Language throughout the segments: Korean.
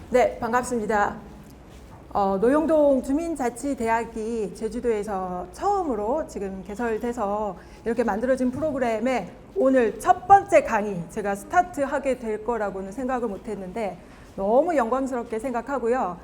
네, 반갑습니다. 노영동 주민자치대학이 제주도에서 처음으로 지금 개설돼서 이렇게 만들어진 프로그램에 오늘 첫 번째 강의 제가 스타트하게 될 거라고는 생각을 못했는데 너무 영광스럽게 생각하고요.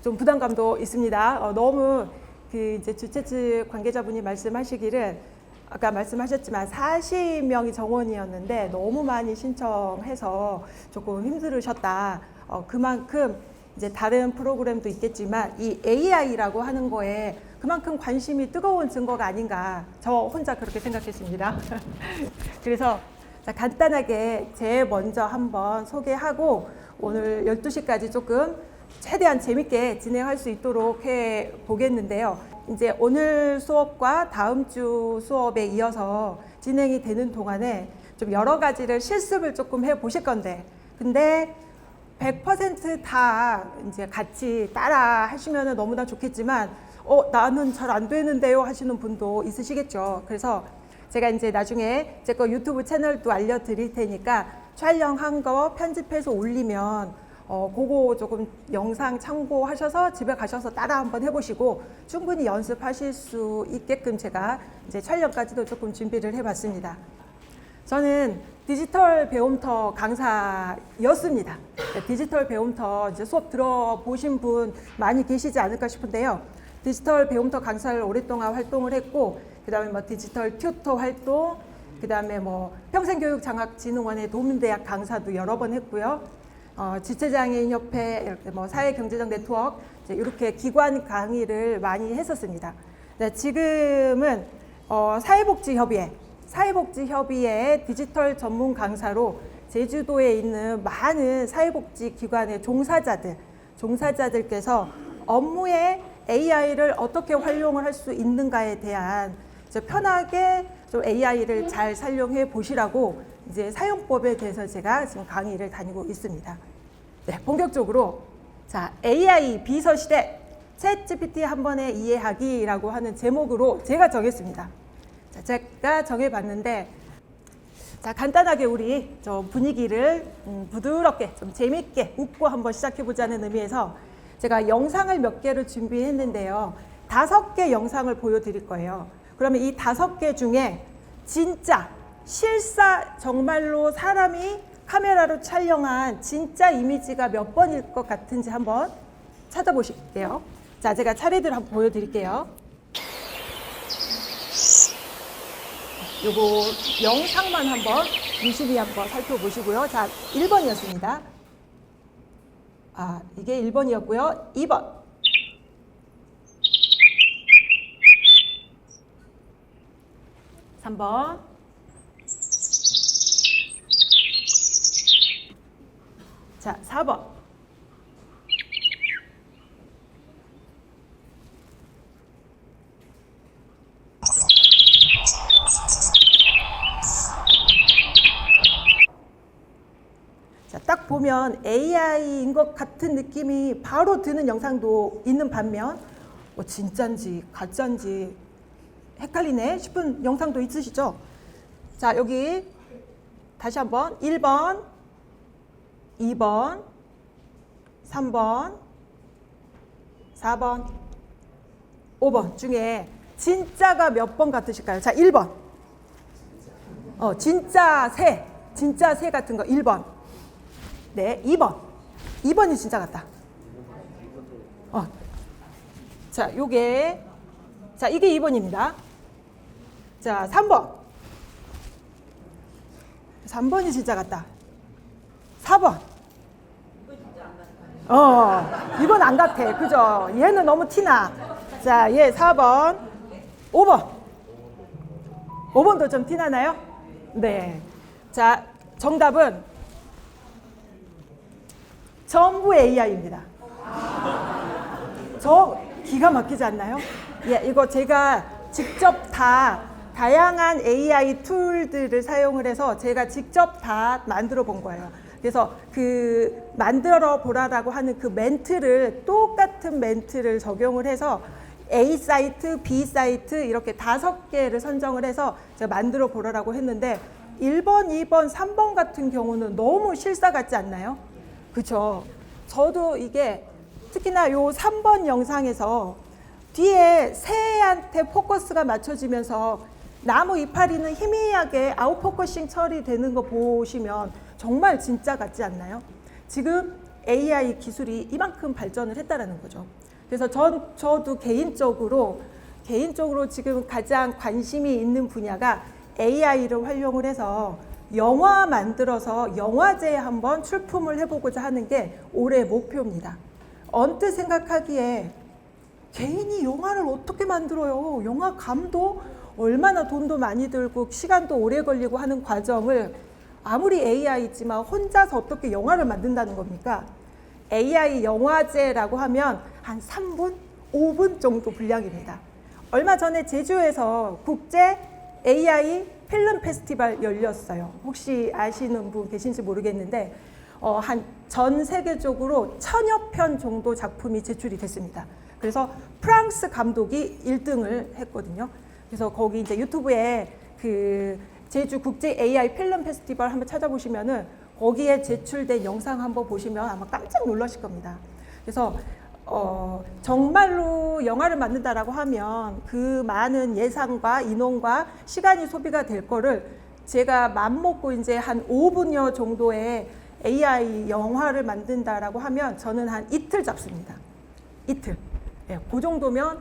좀 부담감도 있습니다. 너무 이제 주최 측 관계자분이 말씀하시기를 아까 말씀하셨지만 40명이 정원이었는데 너무 많이 신청해서 조금 힘들으셨다. 그만큼 이제 다른 프로그램도 있겠지만 이 AI라고 하는 거에 그만큼 관심이 뜨거운 증거가 아닌가. 저 혼자 그렇게 생각했습니다. 그래서 간단하게 먼저 한번 소개하고 오늘 12시까지 조금 최대한 재밌게 진행할 수 있도록 해 보겠는데요. 이제 오늘 수업과 다음 주 수업에 이어서 진행이 되는 동안에 좀 여러 가지를 실습을 조금 해 보실 건데, 근데 100% 이제 같이 따라 하시면 너무나 좋겠지만, 나는 잘 안 되는데요 하시는 분도 있으시겠죠. 그래서 제가 이제 나중에 제 거 유튜브 채널도 알려드릴 테니까 촬영한 거 편집해서 올리면 그거 조금 영상 참고하셔서 집에 가셔서 따라 한번 해보시고 충분히 연습하실 수 있게끔 제가 이제 촬영까지도 조금 준비를 해봤습니다. 저는 디지털 배움터 강사였습니다. 디지털 배움터 이제 수업 들어보신 분 많이 계시지 않을까 싶은데요. 디지털 배움터 강사를 오랫동안 활동을 했고, 그 다음에 뭐 디지털 튜터 활동, 그 다음에 뭐 평생교육장학진흥원의 도민대학 강사도 여러 번 했고요. 지체장애인협회, 이렇게 뭐 사회경제적 네트워크, 이렇게 기관 강의를 많이 했었습니다. 네, 지금은 사회복지협의회 디지털 전문 강사로 제주도에 있는 많은 사회복지기관의 종사자들께서 업무에 AI를 어떻게 활용을 할 수 있는가에 대한 편하게 좀 AI를 잘 사용해 보시라고 이제 사용법에 대해서 제가 지금 강의를 다니고 있습니다. 네, 본격적으로 AI 비서시대 챗GPT 한 번에 이해하기라고 하는 제목으로 제가 정했습니다. 제가 정해봤는데, 간단하게 우리 좀 분위기를 부드럽게 좀 재밌게 웃고 한번 시작해보자는 의미에서 제가 영상을 몇 개를 준비했는데요. 5개 영상을 보여드릴 거예요. 그러면 이 5개 중에 진짜 실사 정말로 사람이 카메라로 촬영한 진짜 이미지가 몇 번일 것 같은지 한번 찾아보실게요. 제가 차례대로 한번 보여드릴게요. 요거 영상만 한번 유심히 한번 살펴보시고요. 1번이었습니다. 이게 1번이었고요. 2번. 3번. 4번. 딱 보면 AI인 것 같은 느낌이 바로 드는 영상도 있는 반면 진짠지 가짠지 헷갈리네 싶은 영상도 있으시죠? 여기 다시 한번 1번, 2번, 3번, 4번, 5번 중에 진짜가 몇 번 같으실까요? 1번. 진짜 새 같은 거 1번. 네, 2번. 2번이 진짜 같다. 이게 2번입니다. 3번. 3번이 진짜 같다. 4번. 이건 안 같아. 그죠? 얘는 너무 티나. 얘 4번. 5번. 5번도 좀 티나나요? 네. 정답은 전부 AI입니다. 기가 막히지 않나요? 이거 제가 직접 다양한 AI 툴들을 사용을 해서 제가 직접 다 만들어 본 거예요. 그래서 만들어 보라라고 하는 똑같은 멘트를 적용을 해서 A 사이트, B 사이트 이렇게 5개를 선정을 해서 제가 만들어 보라라고 했는데 1번, 2번, 3번 같은 경우는 너무 실사 같지 않나요? 그렇죠. 저도 이게 특히나 요 3번 영상에서 뒤에 새한테 포커스가 맞춰지면서 나무 이파리는 희미하게 아웃포커싱 처리되는 거 보시면 정말 진짜 같지 않나요? 지금 AI 기술이 이만큼 발전을 했다라는 거죠. 그래서 저도 개인적으로 지금 가장 관심이 있는 분야가 AI를 활용을 해서 영화 만들어서 영화제에 한번 출품을 해보고자 하는 게 올해 목표입니다. 언뜻 생각하기에 개인이 영화를 어떻게 만들어요? 영화 감독 얼마나 돈도 많이 들고 시간도 오래 걸리고 하는 과정을 아무리 AI지만 혼자서 어떻게 영화를 만든다는 겁니까? AI 영화제라고 하면 한 3분, 5분 정도 분량입니다. 얼마 전에 제주에서 국제 AI 필름 페스티벌 열렸어요. 혹시 아시는 분 계신지 모르겠는데 한 전 세계적으로 1000여 편 정도 작품이 제출이 됐습니다. 그래서 프랑스 감독이 1등을 했거든요. 그래서 거기 이제 유튜브에 그 제주 국제 AI 필름 페스티벌 한번 찾아보시면은 거기에 제출된 영상 한번 보시면 아마 깜짝 놀라실 겁니다. 그래서 정말로 영화를 만든다라고 하면 그 많은 예산과 인원과 시간이 소비가 될 거를 제가 맘먹고 이제 한 5분여 정도의 AI 영화를 만든다라고 하면 저는 한 이틀 잡습니다. 이틀. 예, 그 정도면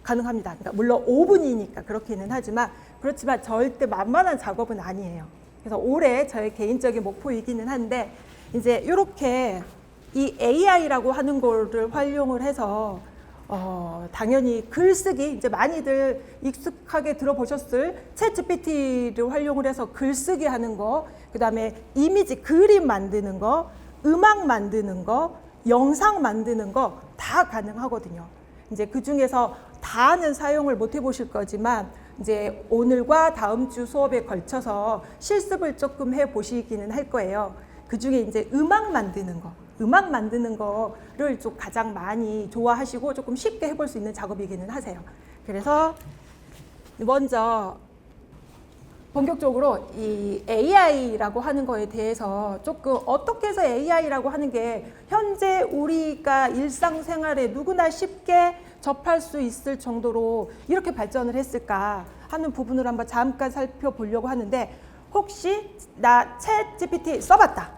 가능합니다. 그러니까 물론 5분이니까 그렇기는 하지만 그렇지만 절대 만만한 작업은 아니에요. 그래서 올해 저의 개인적인 목표이기는 한데 이제 이렇게 이 AI라고 하는 거를 활용을 해서 당연히 글쓰기 이제 많이들 익숙하게 들어보셨을 챗GPT를 활용을 해서 글쓰기 하는 거, 그다음에 이미지 그림 만드는 거, 음악 만드는 거, 영상 만드는 거 다 가능하거든요. 이제 그 중에서 다는 사용을 못 해보실 거지만 이제 오늘과 다음 주 수업에 걸쳐서 실습을 조금 해보시기는 할 거예요. 그 중에 이제 음악 만드는 거를 좀 가장 많이 좋아하시고 조금 쉽게 해볼 수 있는 작업이기는 하세요. 그래서 먼저 본격적으로 이 AI라고 하는 거에 대해서 조금 어떻게 해서 AI라고 하는 게 현재 우리가 일상생활에 누구나 쉽게 접할 수 있을 정도로 이렇게 발전을 했을까 하는 부분을 한번 잠깐 살펴보려고 하는데, 혹시 나 챗GPT 써봤다.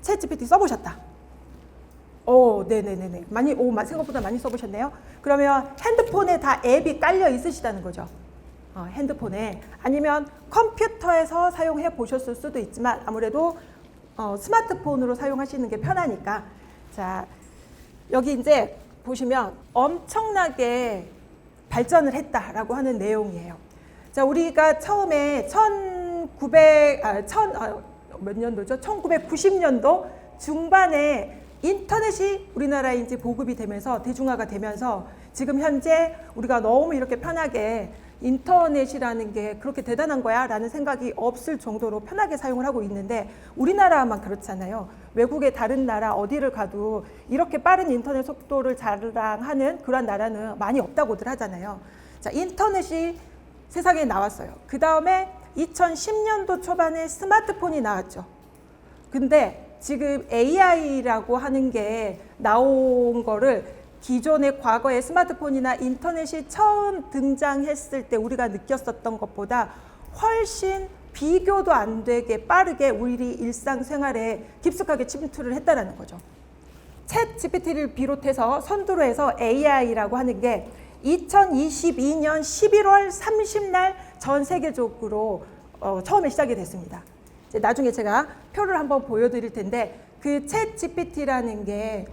챗GPT 써보셨다. 네네네네. 생각보다 많이 써보셨네요. 그러면 핸드폰에 다 앱이 깔려 있으시다는 거죠. 핸드폰에, 아니면 컴퓨터에서 사용해 보셨을 수도 있지만 아무래도 스마트폰으로 사용하시는 게 편하니까. 자, 여기 이제 보시면 엄청나게 발전을 했다라고 하는 내용이에요. 자, 우리가 처음에 1990년도 중반에 인터넷이 우리나라에 이제 보급이 되면서 대중화가 되면서 지금 현재 우리가 너무 이렇게 편하게 인터넷이라는 게 그렇게 대단한 거야 라는 생각이 없을 정도로 편하게 사용을 하고 있는데, 우리나라만 그렇잖아요. 외국의 다른 나라 어디를 가도 이렇게 빠른 인터넷 속도를 자랑하는 그런 나라는 많이 없다고들 하잖아요. 자, 인터넷이 세상에 나왔어요. 그 다음에 2010년도 초반에 스마트폰이 나왔죠. 근데 지금 AI라고 하는 게 나온 거를 기존의 과거의 스마트폰이나 인터넷이 처음 등장했을 때 우리가 느꼈었던 것보다 훨씬 비교도 안 되게 빠르게 우리 일상생활에 깊숙하게 침투를 했다는 거죠. 챗 GPT를 비롯해서 선두로 해서 AI라고 하는 게 2022년 11월 30날 전 세계적으로 처음에 시작이 됐습니다. 이제 나중에 제가 표를 한번 보여드릴 텐데, 그 챗 GPT라는 게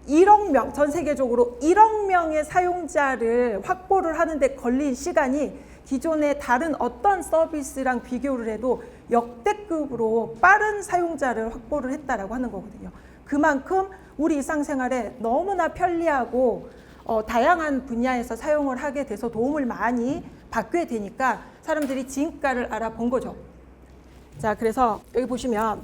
1억 명, 전 세계적으로 1억 명의 사용자를 확보를 하는데 걸린 시간이 기존의 다른 어떤 서비스랑 비교를 해도 역대급으로 빠른 사용자를 확보를 했다라고 하는 거거든요. 그만큼 우리 일상생활에 너무나 편리하고 다양한 분야에서 사용을 하게 돼서 도움을 많이 받게 되니까 사람들이 진가를 알아본 거죠. 자, 그래서 여기 보시면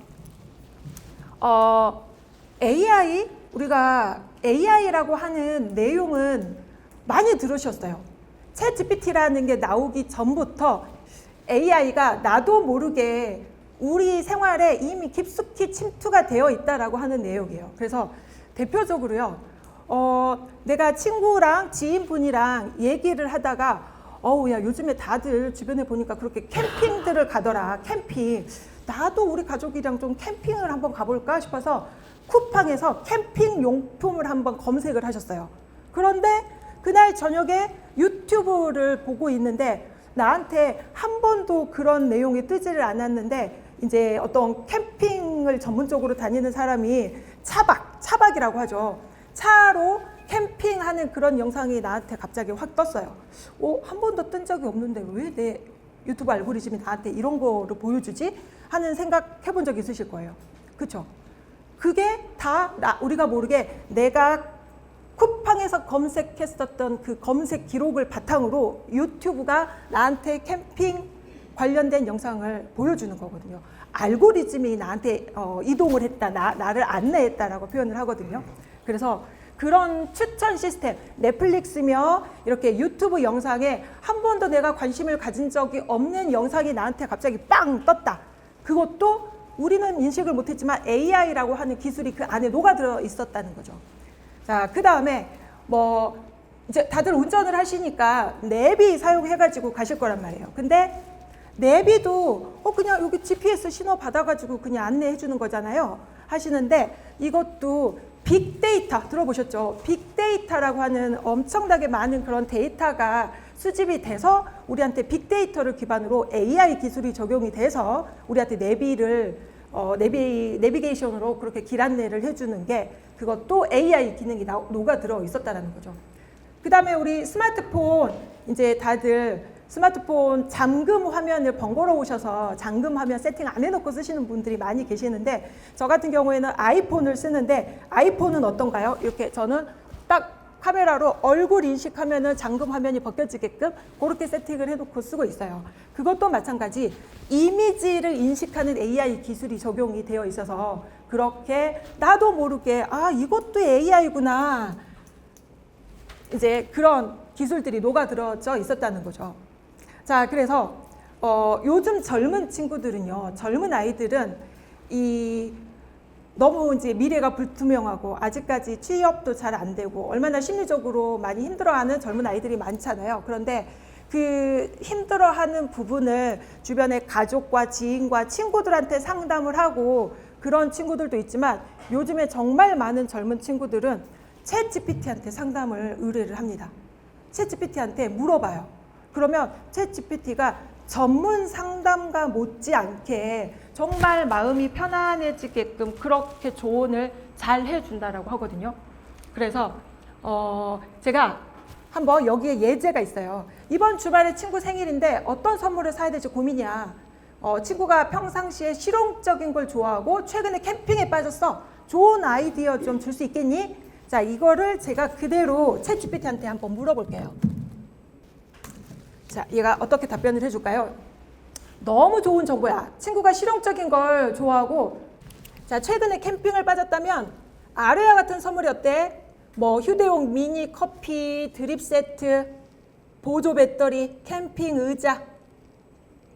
우리가 AI라고 하는 내용은 많이 들으셨어요. 챗GPT라는 게 나오기 전부터 AI가 나도 모르게 우리 생활에 이미 깊숙이 침투가 되어 있다라고 하는 내용이에요. 그래서 대표적으로요, 내가 친구랑 지인분이랑 얘기를 하다가 야, 요즘에 다들 주변에 보니까 그렇게 캠핑들을 가더라. 캠핑. 나도 우리 가족이랑 좀 캠핑을 한번 가볼까 싶어서 쿠팡에서 캠핑 용품을 한번 검색을 하셨어요. 그런데 그날 저녁에 유튜브를 보고 있는데 나한테 한 번도 그런 내용이 뜨지를 않았는데 이제 어떤 캠핑을 전문적으로 다니는 사람이 차박이라고 하죠. 차로 캠핑하는 그런 영상이 나한테 갑자기 확 떴어요. 한 번도 뜬 적이 없는데 왜 내 유튜브 알고리즘이 나한테 이런 거를 보여주지? 하는 생각 해본 적 있으실 거예요. 그쵸? 그게 다 우리가 모르게 내가 쿠팡에서 검색했었던 그 검색 기록을 바탕으로 유튜브가 나한테 캠핑 관련된 영상을 보여주는 거거든요. 알고리즘이 나한테 이동을 했다, 나를 안내했다라고 표현을 하거든요. 그래서 그런 추천 시스템, 넷플릭스며 이렇게 유튜브 영상에 한 번도 내가 관심을 가진 적이 없는 영상이 나한테 갑자기 빵 떴다. 그것도 우리는 인식을 못했지만 AI라고 하는 기술이 그 안에 녹아들어 있었다는 거죠. 자, 그 다음에 이제 다들 운전을 하시니까 내비 사용해가지고 가실 거란 말이에요. 근데 내비도 그냥 여기 GPS 신호 받아가지고 그냥 안내해 주는 거잖아요. 하시는데 이것도 빅데이터 들어보셨죠? 빅데이터라고 하는 엄청나게 많은 그런 데이터가 수집이 돼서 우리한테 빅데이터를 기반으로 AI 기술이 적용이 돼서 우리한테 내비게이션으로 그렇게 길 안내를 해주는 게 그것도 AI 기능이 녹아들어 있었다는 거죠. 그 다음에 우리 스마트폰, 이제 다들 스마트폰 잠금 화면을 번거로우셔서 잠금 화면 세팅 안 해놓고 쓰시는 분들이 많이 계시는데 저 같은 경우에는 아이폰을 쓰는데 아이폰은 어떤가요? 이렇게 저는 딱 카메라로 얼굴 인식하면은 잠금 화면이 벗겨지게끔 그렇게 세팅을 해놓고 쓰고 있어요. 그것도 마찬가지 이미지를 인식하는 AI 기술이 적용이 되어 있어서 그렇게 나도 모르게 이것도 AI구나 이제 그런 기술들이 녹아들어져 있었다는 거죠. 자, 그래서 요즘 젊은 친구들은요, 젊은 아이들은 너무 이제 미래가 불투명하고 아직까지 취업도 잘 안 되고 얼마나 심리적으로 많이 힘들어하는 젊은 아이들이 많잖아요. 그런데 그 힘들어하는 부분을 주변의 가족과 지인과 친구들한테 상담을 하고 그런 친구들도 있지만 요즘에 정말 많은 젊은 친구들은 챗GPT한테 상담을 의뢰를 합니다. 챗GPT한테 물어봐요. 그러면 챗GPT가 전문 상담가 못지않게 정말 마음이 편안해지게끔 그렇게 조언을 잘 해준다라고 하거든요. 그래서 제가 한번 여기에 예제가 있어요. 이번 주말에 친구 생일인데 어떤 선물을 사야 될지 고민이야. 친구가 평상시에 실용적인 걸 좋아하고 최근에 캠핑에 빠졌어. 좋은 아이디어 좀 줄 수 있겠니? 자, 이거를 제가 그대로 챗GPT한테 한번 물어볼게요. 자, 얘가 어떻게 답변을 해줄까요? 너무 좋은 정보야. 친구가 실용적인 걸 좋아하고 자, 최근에 캠핑을 빠졌다면 아래와 같은 선물이 어때? 휴대용 미니 커피, 드립 세트, 보조 배터리, 캠핑 의자,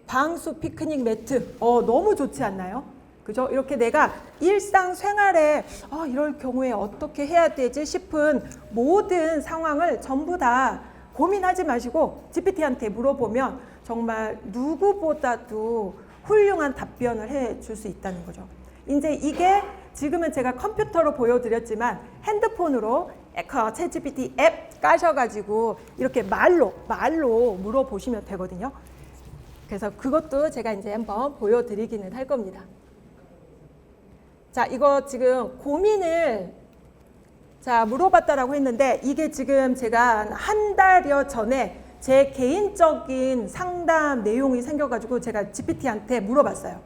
방수 피크닉 매트. 너무 좋지 않나요? 그죠? 이렇게 내가 일상생활에 이럴 경우에 어떻게 해야 되지 싶은 모든 상황을 전부 다 고민하지 마시고 GPT한테 물어보면 정말 누구보다도 훌륭한 답변을 해줄 수 있다는 거죠. 이제 이게 지금은 제가 컴퓨터로 보여드렸지만 핸드폰으로 챗GPT 앱 까셔가지고 이렇게 말로 물어보시면 되거든요. 그래서 그것도 제가 이제 한번 보여드리기는 할 겁니다. 자, 이거 지금 고민을 물어봤다라고 했는데 이게 지금 제가 한 달여 전에 제 개인적인 상담 내용이 생겨가지고 제가 GPT한테 물어봤어요.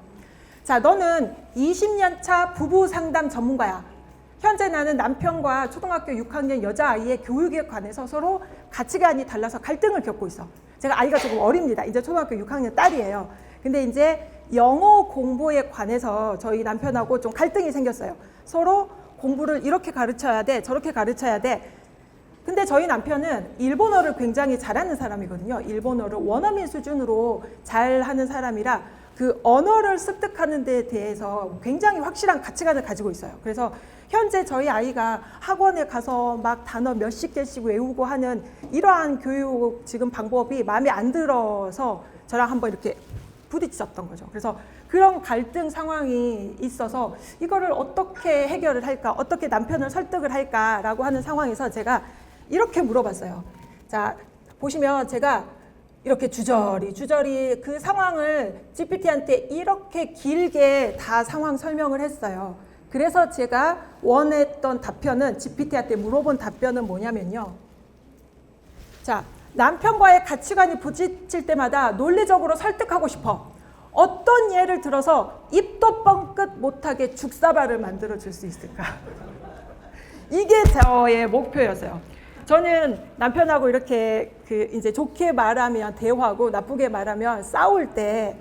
자, 너는 20년 차 부부 상담 전문가야. 현재 나는 남편과 초등학교 6학년 여자아이의 교육에 관해서 서로 가치관이 달라서 갈등을 겪고 있어. 제가 아이가 조금 어립니다. 이제 초등학교 6학년 딸이에요. 근데 이제 영어 공부에 관해서 저희 남편하고 좀 갈등이 생겼어요. 서로 공부를 이렇게 가르쳐야 돼, 저렇게 가르쳐야 돼. 근데 저희 남편은 일본어를 굉장히 잘하는 사람이거든요. 일본어를 원어민 수준으로 잘하는 사람이라 그 언어를 습득하는 데 대해서 굉장히 확실한 가치관을 가지고 있어요. 그래서 현재 저희 아이가 학원에 가서 막 단어 몇십 개씩 외우고 하는 이러한 교육 지금 방법이 마음에 안 들어서 저랑 한번 이렇게 부딪혔던 거죠. 그래서 그런 갈등 상황이 있어서 이거를 어떻게 해결을 할까, 어떻게 남편을 설득을 할까라고 하는 상황에서 제가 이렇게 물어봤어요. 자, 보시면 제가 이렇게 주저리 그 상황을 GPT한테 이렇게 길게 다 상황 설명을 했어요. 그래서 제가 원했던 답변은, GPT한테 물어본 답변은 뭐냐면요. 자, 남편과의 가치관이 부딪힐 때마다 논리적으로 설득하고 싶어. 어떤 예를 들어서 입도 뻥끗 못하게 죽사발을 만들어 줄 수 있을까? 이게 저의 목표였어요. 저는 남편하고 이렇게 이제 좋게 말하면 대화하고 나쁘게 말하면 싸울 때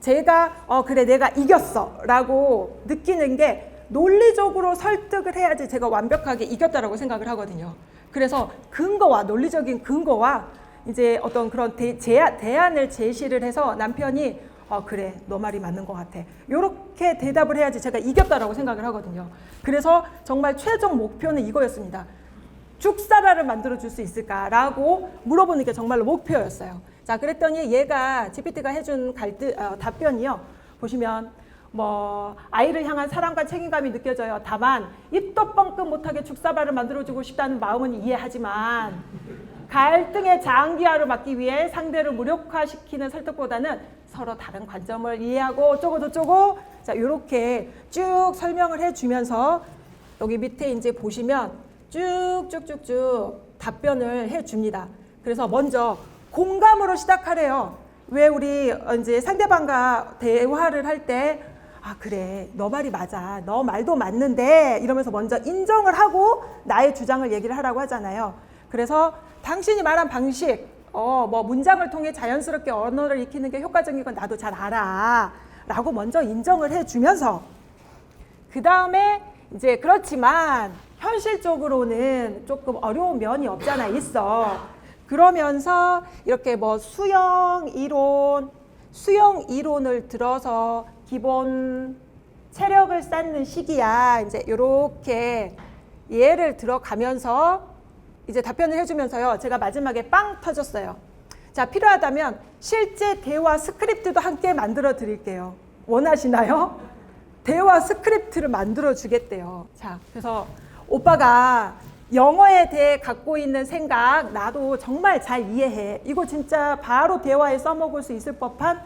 제가 그래 내가 이겼어 라고 느끼는 게 논리적으로 설득을 해야지 제가 완벽하게 이겼다라고 생각을 하거든요. 그래서 근거와 논리적인 근거와 이제 어떤 그런 대안을 제시를 해서 남편이 그래 너 말이 맞는 것 같아 이렇게 대답을 해야지 제가 이겼다라고 생각을 하거든요. 그래서 정말 최종 목표는 이거였습니다. 죽사발을 만들어 줄 수 있을까라고 물어보는 게 정말로 목표였어요. 자, 그랬더니 얘가 GPT가 해준 답변이요. 보시면 뭐 아이를 향한 사랑과 책임감이 느껴져요. 다만 입도 뻥끗 못하게 죽사발을 만들어주고 싶다는 마음은 이해하지만 갈등의 장기화를 막기 위해 상대를 무력화시키는 설득보다는 서로 다른 관점을 이해하고 어쩌고 저쩌고 자 이렇게 쭉 설명을 해주면서 여기 밑에 이제 보시면 쭉쭉쭉쭉 답변을 해줍니다. 그래서 먼저 공감으로 시작하래요. 왜 우리 이제 상대방과 대화를 할 때 그래 너 말이 맞아 너 말도 맞는데 이러면서 먼저 인정을 하고 나의 주장을 얘기를 하라고 하잖아요. 그래서 당신이 말한 방식 뭐 문장을 통해 자연스럽게 언어를 익히는 게 효과적인 건 나도 잘 알아 라고 먼저 인정을 해주면서 그 다음에 이제 그렇지만 현실적으로는 조금 어려운 면이 없잖아 있어. 그러면서 이렇게 뭐 수영 이론을 들어서 기본 체력을 쌓는 시기야. 이제 이렇게 예를 들어가면서 이제 답변을 해주면서요. 제가 마지막에 빵 터졌어요. 자, 필요하다면 실제 대화 스크립트도 함께 만들어 드릴게요. 원하시나요? 대화 스크립트를 만들어 주겠대요. 자, 그래서 오빠가 영어에 대해 갖고 있는 생각 나도 정말 잘 이해해. 이거 진짜 바로 대화에 써먹을 수 있을 법한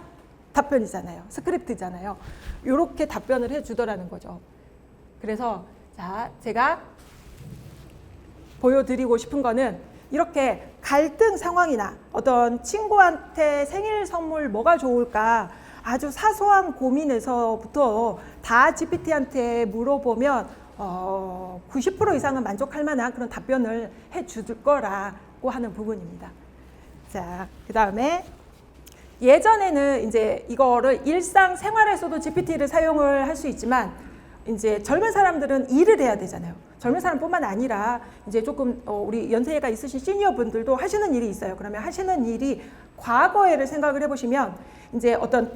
답변이잖아요. 스크립트잖아요. 이렇게 답변을 해주더라는 거죠. 그래서 자, 제가 보여드리고 싶은 거는 이렇게 갈등 상황이나 어떤 친구한테 생일 선물 뭐가 좋을까 아주 사소한 고민에서부터 다 GPT한테 물어보면 90% 이상은 만족할 만한 그런 답변을 해줄 거라고 하는 부분입니다. 자, 그 다음에 예전에는 이제 이거를 일상생활에서도 GPT를 사용을 할 수 있지만 이제 젊은 사람들은 일을 해야 되잖아요. 젊은 사람뿐만 아니라 이제 조금 우리 연세가 있으신 시니어 분들도 하시는 일이 있어요. 그러면 하시는 일이 과거에를 생각을 해보시면 이제 어떤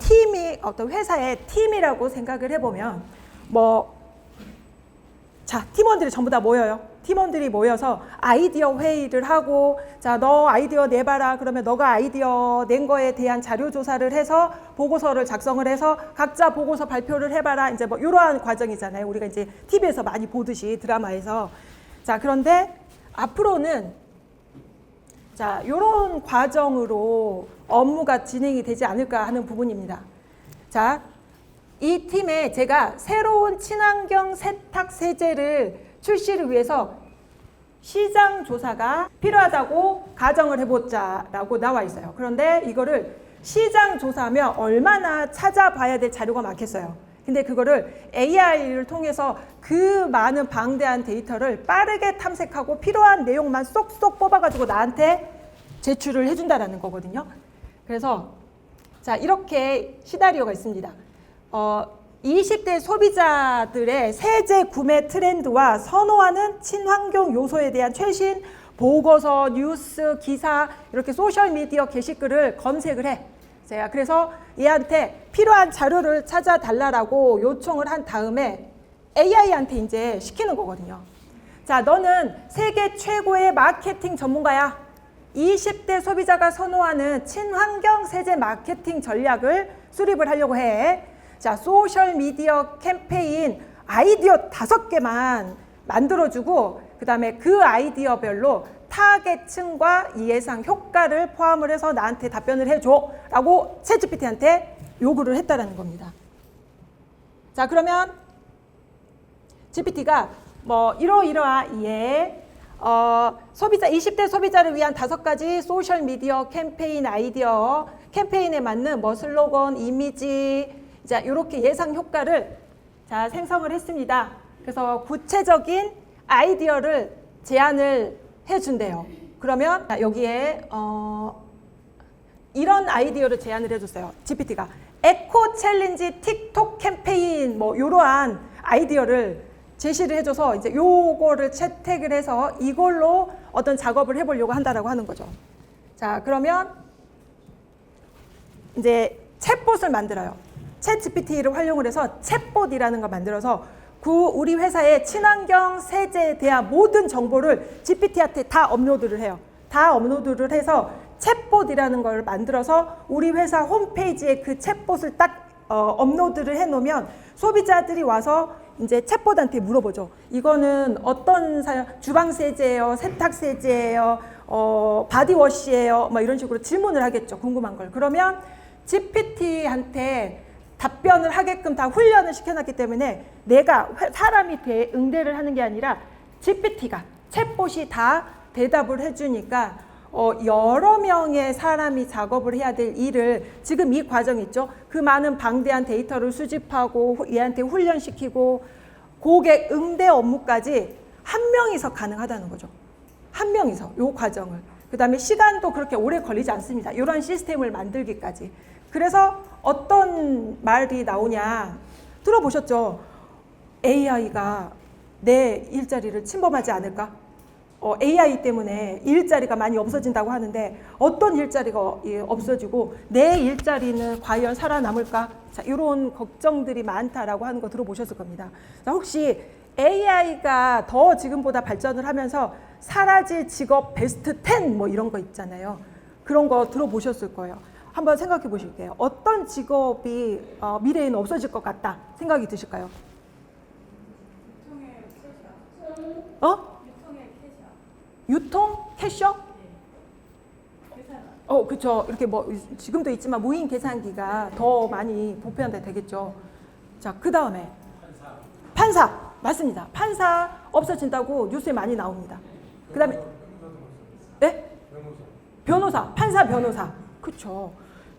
회사의 팀이라고 생각을 해보면 자, 팀원들이 전부 다 모여요. 팀원들이 모여서 아이디어 회의를 하고 자, 너 아이디어 내봐라. 그러면 너가 아이디어 낸 거에 대한 자료 조사를 해서 보고서를 작성을 해서 각자 보고서 발표를 해봐라. 이제 뭐 이러한 과정이잖아요. 우리가 이제 TV에서 많이 보듯이 드라마에서. 자, 그런데 앞으로는 자, 이런 과정으로 업무가 진행이 되지 않을까 하는 부분입니다. 자, 이 팀에 제가 새로운 친환경 세탁 세제를 출시를 위해서 시장 조사가 필요하다고 가정을 해보자라고 나와 있어요. 그런데 이거를 시장 조사하면 얼마나 찾아봐야 될 자료가 많겠어요. 근데 그거를 AI를 통해서 그 많은 방대한 데이터를 빠르게 탐색하고 필요한 내용만 쏙쏙 뽑아가지고 나한테 제출을 해준다는 거거든요. 그래서 자, 이렇게 시나리오가 있습니다. 20대 소비자들의 세제 구매 트렌드와 선호하는 친환경 요소에 대한 최신 보고서, 뉴스, 기사 이렇게 소셜미디어 게시글을 검색을 해. 제가 그래서 얘한테 필요한 자료를 찾아달라고 요청을 한 다음에 AI한테 이제 시키는 거거든요. 자, 너는 세계 최고의 마케팅 전문가야. 20대 소비자가 선호하는 친환경 세제 마케팅 전략을 수립을 하려고 해. 자, 소셜미디어 캠페인 아이디어 5개만 만들어주고 그 다음에 그 아이디어별로 타겟층과 예상 효과를 포함을 해서 나한테 답변을 해줘 라고 챗GPT한테 요구를 했다라는 겁니다. 자, 그러면 GPT가 뭐 이러이러하예 소비자 20대 소비자를 위한 5가지 소셜미디어 캠페인 아이디어, 캠페인에 맞는 뭐 슬로건, 이미지, 자, 이렇게 예상 효과를 자, 생성을 했습니다. 그래서 구체적인 아이디어를 제안을 해준대요. 그러면 여기에 이런 아이디어를 제안을 해줬어요. GPT가 에코 챌린지 틱톡 캠페인 뭐 이러한 아이디어를 제시를 해줘서 이제 요거를 채택을 해서 이걸로 어떤 작업을 해보려고 한다라고 하는 거죠. 자, 그러면 이제 챗봇을 만들어요. 챗GPT를 활용을 해서 챗봇이라는 걸 만들어서 우리 회사의 친환경 세제에 대한 모든 정보를 GPT한테 다 업로드를 해요. 다 업로드를 해서 챗봇이라는 걸 만들어서 우리 회사 홈페이지에 그 챗봇을 딱 업로드를 해놓으면 소비자들이 와서 이제 챗봇한테 물어보죠. 이거는 어떤 주방 세제예요, 세탁 세제예요, 바디워시예요, 뭐 이런 식으로 질문을 하겠죠. 궁금한 걸. 그러면 GPT한테 답변을 하게끔 다 훈련을 시켜놨기 때문에 내가 사람이 응대를 하는 게 아니라 GPT가 챗봇이 다 대답을 해주니까 여러 명의 사람이 작업을 해야 될 일을 지금 이 과정 있죠. 그 많은 방대한 데이터를 수집하고 얘한테 훈련시키고 고객 응대 업무까지 한 명이서 가능하다는 거죠. 한 명이서 이 과정을. 그 다음에 시간도 그렇게 오래 걸리지 않습니다. 이런 시스템을 만들기까지. 그래서 어떤 말이 나오냐 들어보셨죠? AI가 내 일자리를 침범하지 않을까? AI 때문에 일자리가 많이 없어진다고 하는데 어떤 일자리가 없어지고 내 일자리는 과연 살아남을까? 자, 이런 걱정들이 많다라고 하는 거 들어보셨을 겁니다. 자, 혹시 AI가 더 지금보다 발전을 하면서 사라질 직업 베스트 10 뭐 이런 거 있잖아요. 그런 거 들어보셨을 거예요. 한번 생각해 보실게요. 어떤 직업이 미래에는 없어질 것 같다 생각이 드실까요? 유통? 캐셔? 그렇죠. 이렇게 뭐 지금도 있지만 무인 계산기가 더 많이 보편화 되겠죠. 자, 그 다음에 판사. 맞습니다. 판사 없어진다고 뉴스에 많이 나옵니다. 그 다음에 네? 변호사. 판사, 변호사. 그렇죠.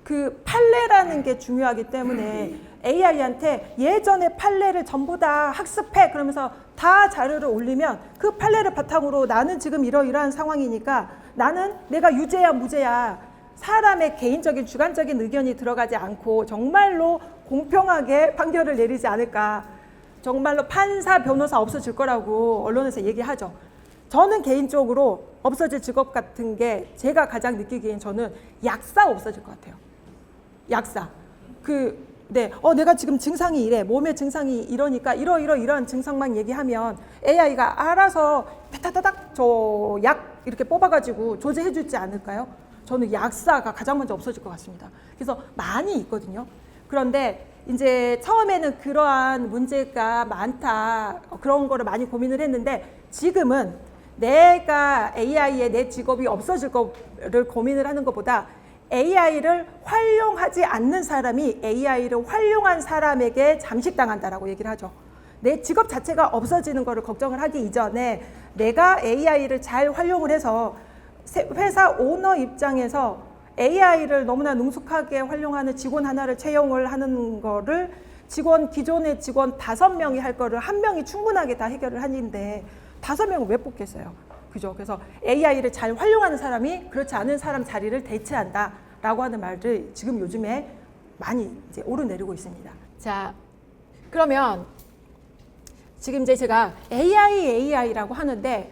그 판례라는 게 중요하기 때문에 AI한테 예전의 판례를 전부 다 학습해 그러면서 다 자료를 올리면 그 판례를 바탕으로 나는 지금 이러이러한 상황이니까 나는 내가 유죄야 무죄야 사람의 개인적인 주관적인 의견이 들어가지 않고 정말로 공평하게 판결을 내리지 않을까. 정말로 판사, 변호사 없어질 거라고 언론에서 얘기하죠. 저는 개인적으로 없어질 직업 같은 게 제가 가장 느끼기엔 저는 약사 없어질 것 같아요. 약사. 내가 지금 증상이 이래. 몸의 증상이 이러니까 이런 증상만 얘기하면 AI가 알아서 타타닥 저 약 이렇게 뽑아가지고 조제해 주지 않을까요? 저는 약사가 가장 먼저 없어질 것 같습니다. 그래서 많이 있거든요. 그런데 이제 처음에는 그러한 문제가 많다. 그런 거를 많이 고민을 했는데 지금은 내가 AI에 내 직업이 없어질 거를 고민을 하는 것보다 AI를 활용하지 않는 사람이 AI를 활용한 사람에게 잠식당한다라고 얘기를 하죠. 내 직업 자체가 없어지는 거를 걱정을 하기 이전에 내가 AI를 잘 활용을 해서 회사 오너 입장에서 AI를 너무나 능숙하게 활용하는 직원 하나를 채용을 하는 거를 기존의 직원 5명이 할 거를 1명이 충분하게 다 해결을 하는데 5명은 왜 뽑겠어요? 그죠? 그래서 AI를 잘 활용하는 사람이 그렇지 않은 사람 자리를 대체한다라고 하는 말을 지금 요즘에 많이 이제 오르내리고 있습니다. 자, 그러면 지금 이제 제가 AI라고 하는데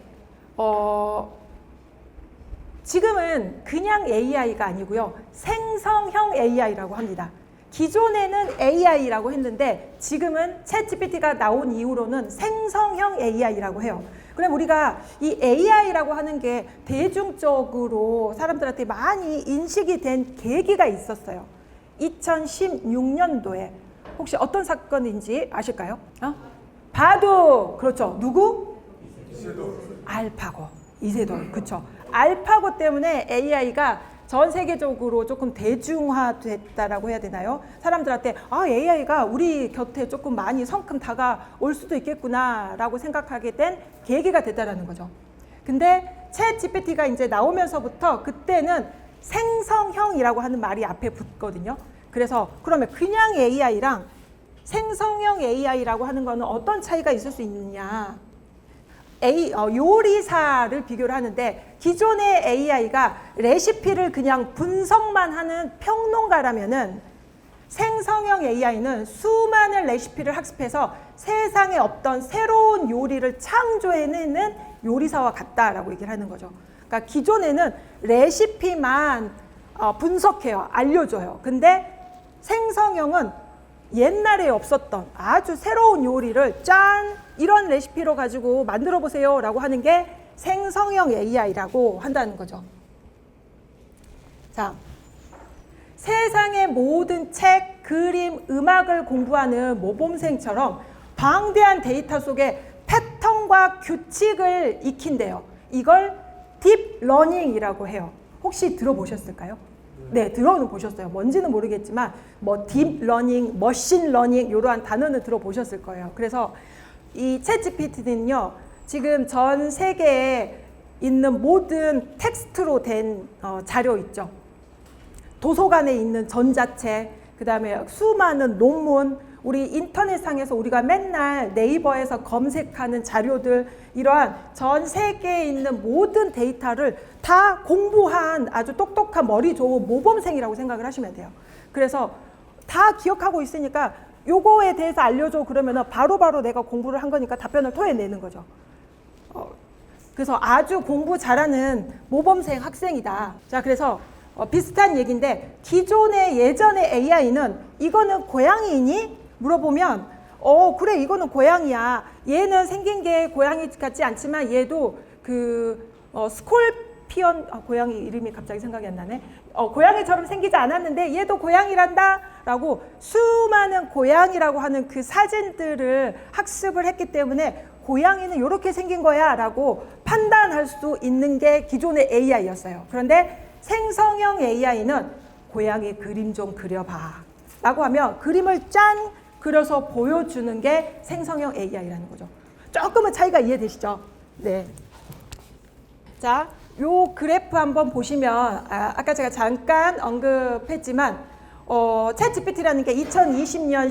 지금은 그냥 AI가 아니고요. 생성형 AI라고 합니다. 기존에는 AI라고 했는데 지금은 챗GPT가 나온 이후로는 생성형 AI라고 해요. 그럼 우리가 이 AI라고 하는 게 대중적으로 사람들한테 많이 인식이 된 계기가 있었어요. 2016년도에 혹시 어떤 사건인지 아실까요? 바둑, 그렇죠. 누구? 알파고, 이세돌, 그렇죠. 알파고 때문에 AI가 전 세계적으로 조금 대중화됐다라고 해야 되나요? 사람들한테 AI가 우리 곁에 조금 많이 성큼 다가올 수도 있겠구나라고 생각하게 된 계기가 됐다라는 거죠. 근데 챗 GPT가 이제 나오면서부터 그때는 생성형이라고 하는 말이 앞에 붙거든요. 그래서 그러면 그냥 AI랑 생성형 AI라고 하는 거는 어떤 차이가 있을 수 있느냐? 요리사를 비교를 하는데 기존의 AI가 레시피를 그냥 분석만 하는 평론가라면은 생성형 AI는 수많은 레시피를 학습해서 세상에 없던 새로운 요리를 창조해내는 요리사와 같다라고 얘기를 하는 거죠. 그러니까 기존에는 레시피만 분석해요. 알려줘요. 근데 생성형은 옛날에 없었던 아주 새로운 요리를 짠! 이런 레시피로 가지고 만들어 보세요 라고 하는 게 생성형 AI라고 한다는 거죠. 자, 세상의 모든 책, 그림, 음악을 공부하는 모범생처럼 방대한 데이터 속에 패턴과 규칙을 익힌대요. 이걸 딥러닝이라고 해요. 혹시 들어보셨을까요? 네, 들어는 보셨어요. 뭔지는 모르겠지만 뭐 딥러닝, 머신러닝 이러한 단어는 들어보셨을 거예요. 그래서 이 챗GPT는요, 지금 전 세계에 있는 모든 텍스트로 된 자료 있죠. 도서관에 있는 전자책, 그 다음에 수많은 논문, 우리 인터넷상에서 우리가 맨날 네이버에서 검색하는 자료들, 이러한 전 세계에 있는 모든 데이터를 다 공부한 아주 똑똑한 머리 좋은 모범생이라고 생각을 하시면 돼요. 그래서 다 기억하고 있으니까 요거에 대해서 알려줘 그러면 바로바로 내가 공부를 한 거니까 답변을 토해내는 거죠. 그래서 아주 공부 잘하는 모범생 학생이다. 자, 그래서 비슷한 얘기인데 기존의 예전의 AI는 이거는 고양이니? 물어보면 그래 이거는 고양이야. 얘는 생긴 게 고양이 같지 않지만 얘도 스콜피언 고양이 이름이 갑자기 생각이 안 나네. 고양이처럼 생기지 않았는데 얘도 고양이란다 라고 수많은 고양이라고 하는 그 사진들을 학습을 했기 때문에 고양이는 이렇게 생긴 거야 라고 판단할 수 있는 게 기존의 AI였어요. 그런데 생성형 AI는 고양이 그림 좀 그려봐 라고 하면 그림을 짠 그려서 보여주는 게 생성형 AI라는 거죠. 조금은 차이가 이해되시죠? 네. 자, 요 그래프 한번 보시면 아까 제가 잠깐 언급했지만 챗GPT라는 게 2022년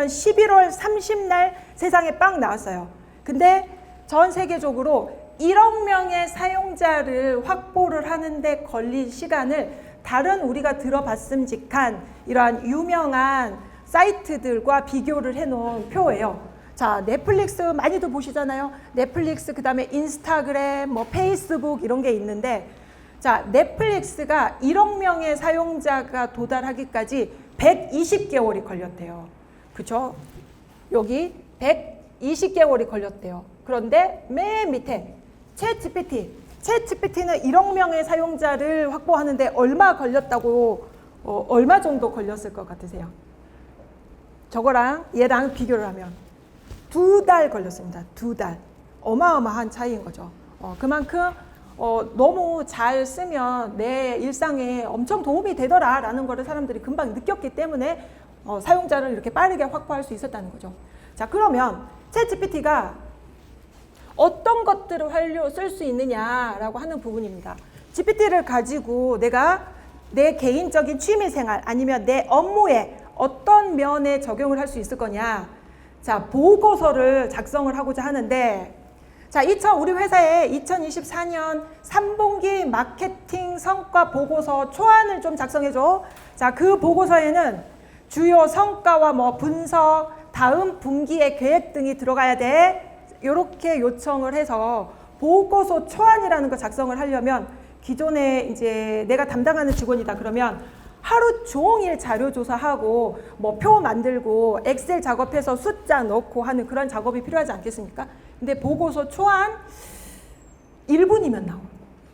11월 30날 세상에 빵 나왔어요. 근데 전 세계적으로 1억 명의 사용자를 확보를 하는데 걸린 시간을 다른 우리가 들어봤음직한 이러한 유명한 사이트들과 비교를 해놓은 표예요. 자, 넷플릭스 많이들 보시잖아요. 넷플릭스, 그 다음에 인스타그램, 뭐 페이스북 이런 게 있는데, 자, 넷플릭스가 1억 명의 사용자가 도달하기까지 120개월이 걸렸대요. 그쵸? 여기 120개월이 걸렸대요. 그런데 맨 밑에 챗GPT는 1억 명의 사용자를 확보하는데 얼마 걸렸다고, 얼마 정도 걸렸을 것 같으세요? 저거랑 얘랑 비교를 하면 2달 걸렸습니다. 2달. 어마어마한 차이인 거죠. 그만큼 너무 잘 쓰면 내 일상에 엄청 도움이 되더라 라는 거를 사람들이 금방 느꼈기 때문에 사용자를 이렇게 빠르게 확보할 수 있었다는 거죠. 자, 그러면 챗GPT가 어떤 것들을 쓸 수 있느냐라고 하는 부분입니다. GPT를 가지고 내가 내 개인적인 취미생활 아니면 내 업무에 어떤 면에 적용을 할 수 있을 거냐. 자, 보고서를 작성을 하고자 하는데, 자, 우리 회사에 2024년 3분기 마케팅 성과 보고서 초안을 좀 작성해줘. 자, 그 보고서에는 주요 성과와 뭐 분석, 다음 분기의 계획 등이 들어가야 돼. 이렇게 요청을 해서 보고서 초안이라는 거 작성을 하려면 기존에 이제 내가 담당하는 직원이다 그러면 하루 종일 자료 조사하고 뭐 표 만들고 엑셀 작업해서 숫자 넣고 하는 그런 작업이 필요하지 않겠습니까? 근데 보고서 초안 1분이면 나와요.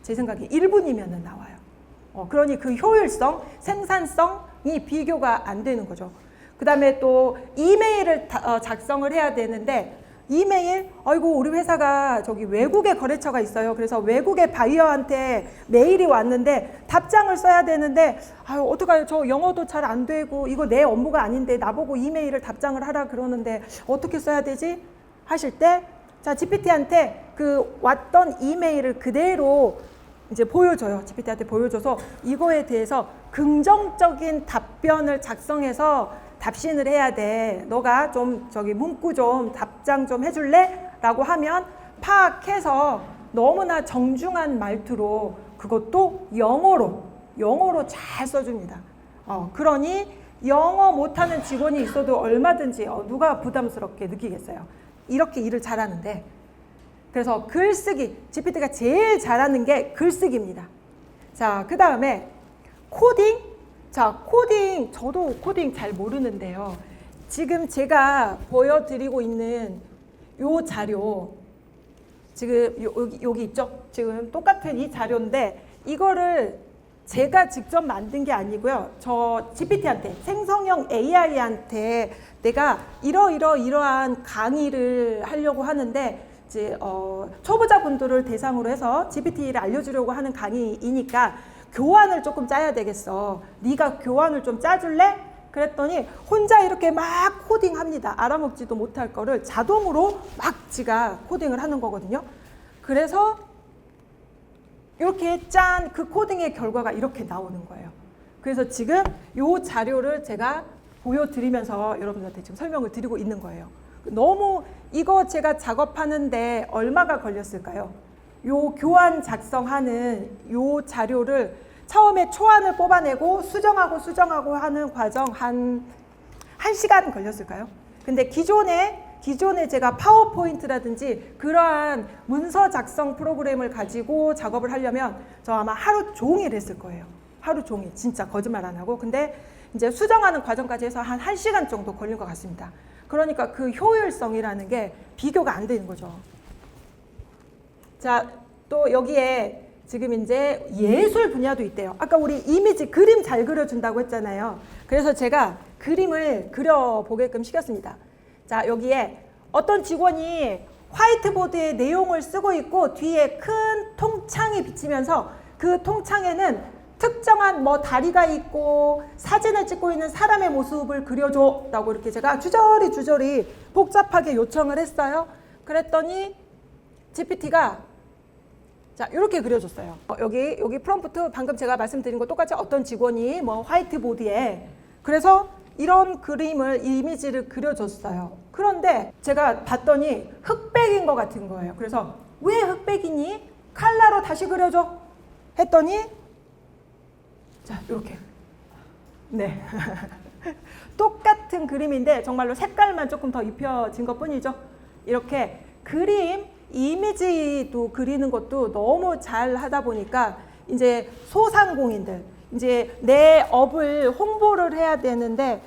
제 생각에 1분이면 나와요. 그러니 그 효율성, 생산성이 비교가 안 되는 거죠. 그 다음에 또 이메일을 작성을 해야 되는데 이메일, 아이고 우리 회사가 저기 외국에 거래처가 있어요. 그래서 외국의 바이어한테 메일이 왔는데 답장을 써야 되는데 아유 어떡해요. 저 영어도 잘 안 되고 이거 내 업무가 아닌데 나보고 이메일을 답장을 하라 그러는데 어떻게 써야 되지? 하실 때 자 GPT한테 그 왔던 이메일을 그대로 이제 보여줘요. GPT한테 보여줘서 이거에 대해서 긍정적인 답변을 작성해서 답신을 해야 돼. 너가 좀 저기 문구 좀 답장 좀 해줄래? 라고 하면 파악해서 너무나 정중한 말투로 그것도 영어로 잘 써줍니다. 그러니 영어 못하는 직원이 있어도 얼마든지 누가 부담스럽게 느끼겠어요. 이렇게 일을 잘하는데. 그래서 글쓰기, GPT가 제일 잘하는 게 글쓰기입니다. 자, 그 다음에 코딩. 자, 코딩, 저도 코딩 잘 모르는데요. 지금 제가 보여드리고 있는 요 자료, 지금 여기 있죠? 지금 똑같은 이 자료인데 이거를 제가 직접 만든 게 아니고요. 저 GPT한테, 생성형 AI한테 내가 이러한 강의를 하려고 하는데 이제 초보자분들을 대상으로 해서 GPT를 알려주려고 하는 강의이니까 교환을 조금 짜야 되겠어. 네가 교환을 좀 짜줄래? 그랬더니 혼자 이렇게 막 코딩합니다. 알아먹지도 못할 거를 자동으로 막 지가 코딩을 하는 거거든요. 그래서 이렇게 짠 그 코딩의 결과가 이렇게 나오는 거예요. 그래서 지금 이 자료를 제가 보여드리면서 여러분들한테 지금 설명을 드리고 있는 거예요. 너무 이거 제가 작업하는데 얼마가 걸렸을까요? 요 교환 작성하는 요 자료를 처음에 초안을 뽑아내고 수정하고 하는 과정 한 1시간 걸렸을까요? 근데 기존에 제가 파워포인트라든지 그러한 문서 작성 프로그램을 가지고 작업을 하려면 저 아마 하루 종일 했을 거예요. 하루 종일. 진짜 거짓말 안 하고. 근데 이제 수정하는 과정까지 해서 한 1시간 정도 걸린 것 같습니다. 그러니까 그 효율성이라는 게 비교가 안 되는 거죠. 자, 또 여기에 지금 이제 예술 분야도 있대요. 아까 우리 이미지 그림 잘 그려준다고 했잖아요. 그래서 제가 그림을 그려보게끔 시켰습니다. 자, 여기에 어떤 직원이 화이트보드에 내용을 쓰고 있고 뒤에 큰 통창이 비치면서 그 통창에는 특정한 뭐 다리가 있고 사진을 찍고 있는 사람의 모습을 그려줘 라고 이렇게 제가 주저리 복잡하게 요청을 했어요. 그랬더니 GPT가 자, 이렇게 그려줬어요. 여기 프롬프트 방금 제가 말씀드린 거 똑같이 어떤 직원이 뭐 화이트보드에 그래서 이런 그림을 이미지를 그려줬어요. 그런데 제가 봤더니 흑백인 것 같은 거예요. 그래서 왜 흑백이니? 칼라로 다시 그려줘 했더니 자, 이렇게 네 똑같은 그림인데 정말로 색깔만 조금 더 입혀진 것 뿐이죠. 이렇게 그림 이미지도 그리는 것도 너무 잘 하다 보니까 이제 소상공인들 이제 내 업을 홍보를 해야 되는데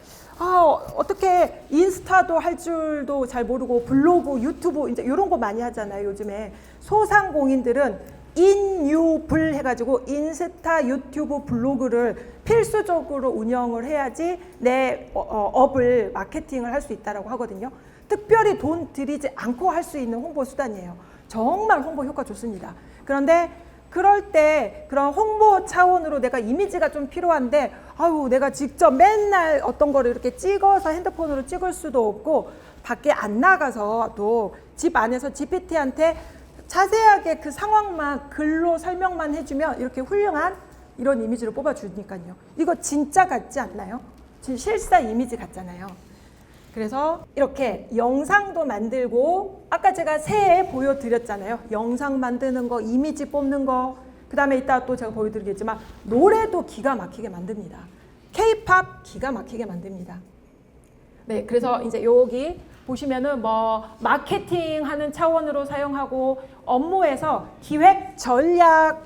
어떻게 인스타도 할 줄도 잘 모르고 블로그, 유튜브 이제 이런 거 많이 하잖아요. 요즘에 소상공인들은 인유블 해가지고 인스타, 유튜브, 블로그를 필수적으로 운영을 해야지 내 업을 마케팅을 할 수 있다라고 하거든요. 특별히 돈 들이지 않고 할 수 있는 홍보 수단이에요. 정말 홍보 효과 좋습니다. 그런데 그럴 때 그런 홍보 차원으로 내가 이미지가 좀 필요한데 내가 직접 맨날 어떤 거를 이렇게 찍어서 핸드폰으로 찍을 수도 없고 밖에 안 나가서 또 집 안에서 GPT한테 자세하게 그 상황만 글로 설명만 해주면 이렇게 훌륭한 이런 이미지를 뽑아주니까요. 이거 진짜 같지 않나요? 실사 이미지 같잖아요. 그래서 이렇게 영상도 만들고 아까 제가 새해 보여드렸잖아요. 영상 만드는 거, 이미지 뽑는 거, 그 다음에 이따 또 제가 보여드리겠지만 노래도 기가 막히게 만듭니다. K-팝 기가 막히게 만듭니다. 네, 그래서 이제 여기 보시면은 뭐 마케팅 하는 차원으로 사용하고 업무에서 기획 전략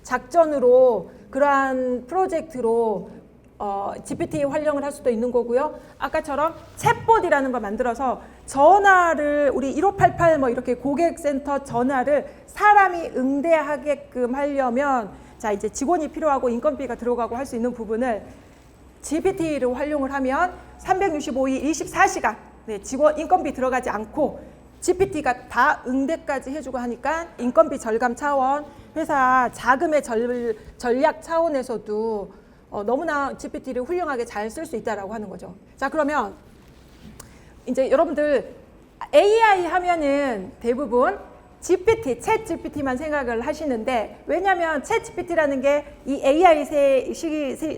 작전으로 그러한 프로젝트로 GPT 활용을 할 수도 있는 거고요. 아까처럼 챗봇이라는 걸 만들어서 전화를 우리 1588 뭐 이렇게 고객센터 전화를 사람이 응대하게끔 하려면 자 이제 직원이 필요하고 인건비가 들어가고 할 수 있는 부분을 GPT를 활용을 하면 365일 24시간 직원 인건비 들어가지 않고 GPT가 다 응대까지 해주고 하니까 인건비 절감 차원, 회사 자금의 전략 차원에서도 너무나 GPT를 훌륭하게 잘 쓸 수 있다라고 하는 거죠. 자 그러면 이제 여러분들 AI 하면은 대부분 GPT, 챗 GPT만 생각을 하시는데 왜냐하면 챗 GPT라는 게 이 AI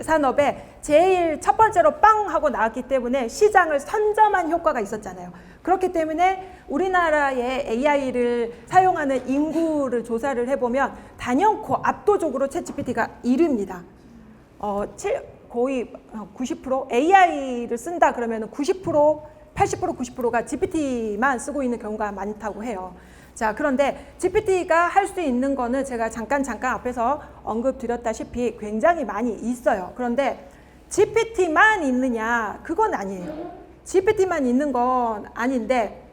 산업에 제일 첫 번째로 빵 하고 나왔기 때문에 시장을 선점한 효과가 있었잖아요. 그렇기 때문에 우리나라의 AI를 사용하는 인구를 조사를 해보면 단연코 압도적으로 챗 GPT가 1위입니다. 거의 90% AI를 쓴다 그러면 90%, 80%, 90%가 GPT만 쓰고 있는 경우가 많다고 해요. 자, 그런데 GPT가 할 수 있는 거는 제가 잠깐 앞에서 언급드렸다시피 굉장히 많이 있어요. 그런데 GPT만 있느냐? 그건 아니에요. GPT만 있는 건 아닌데,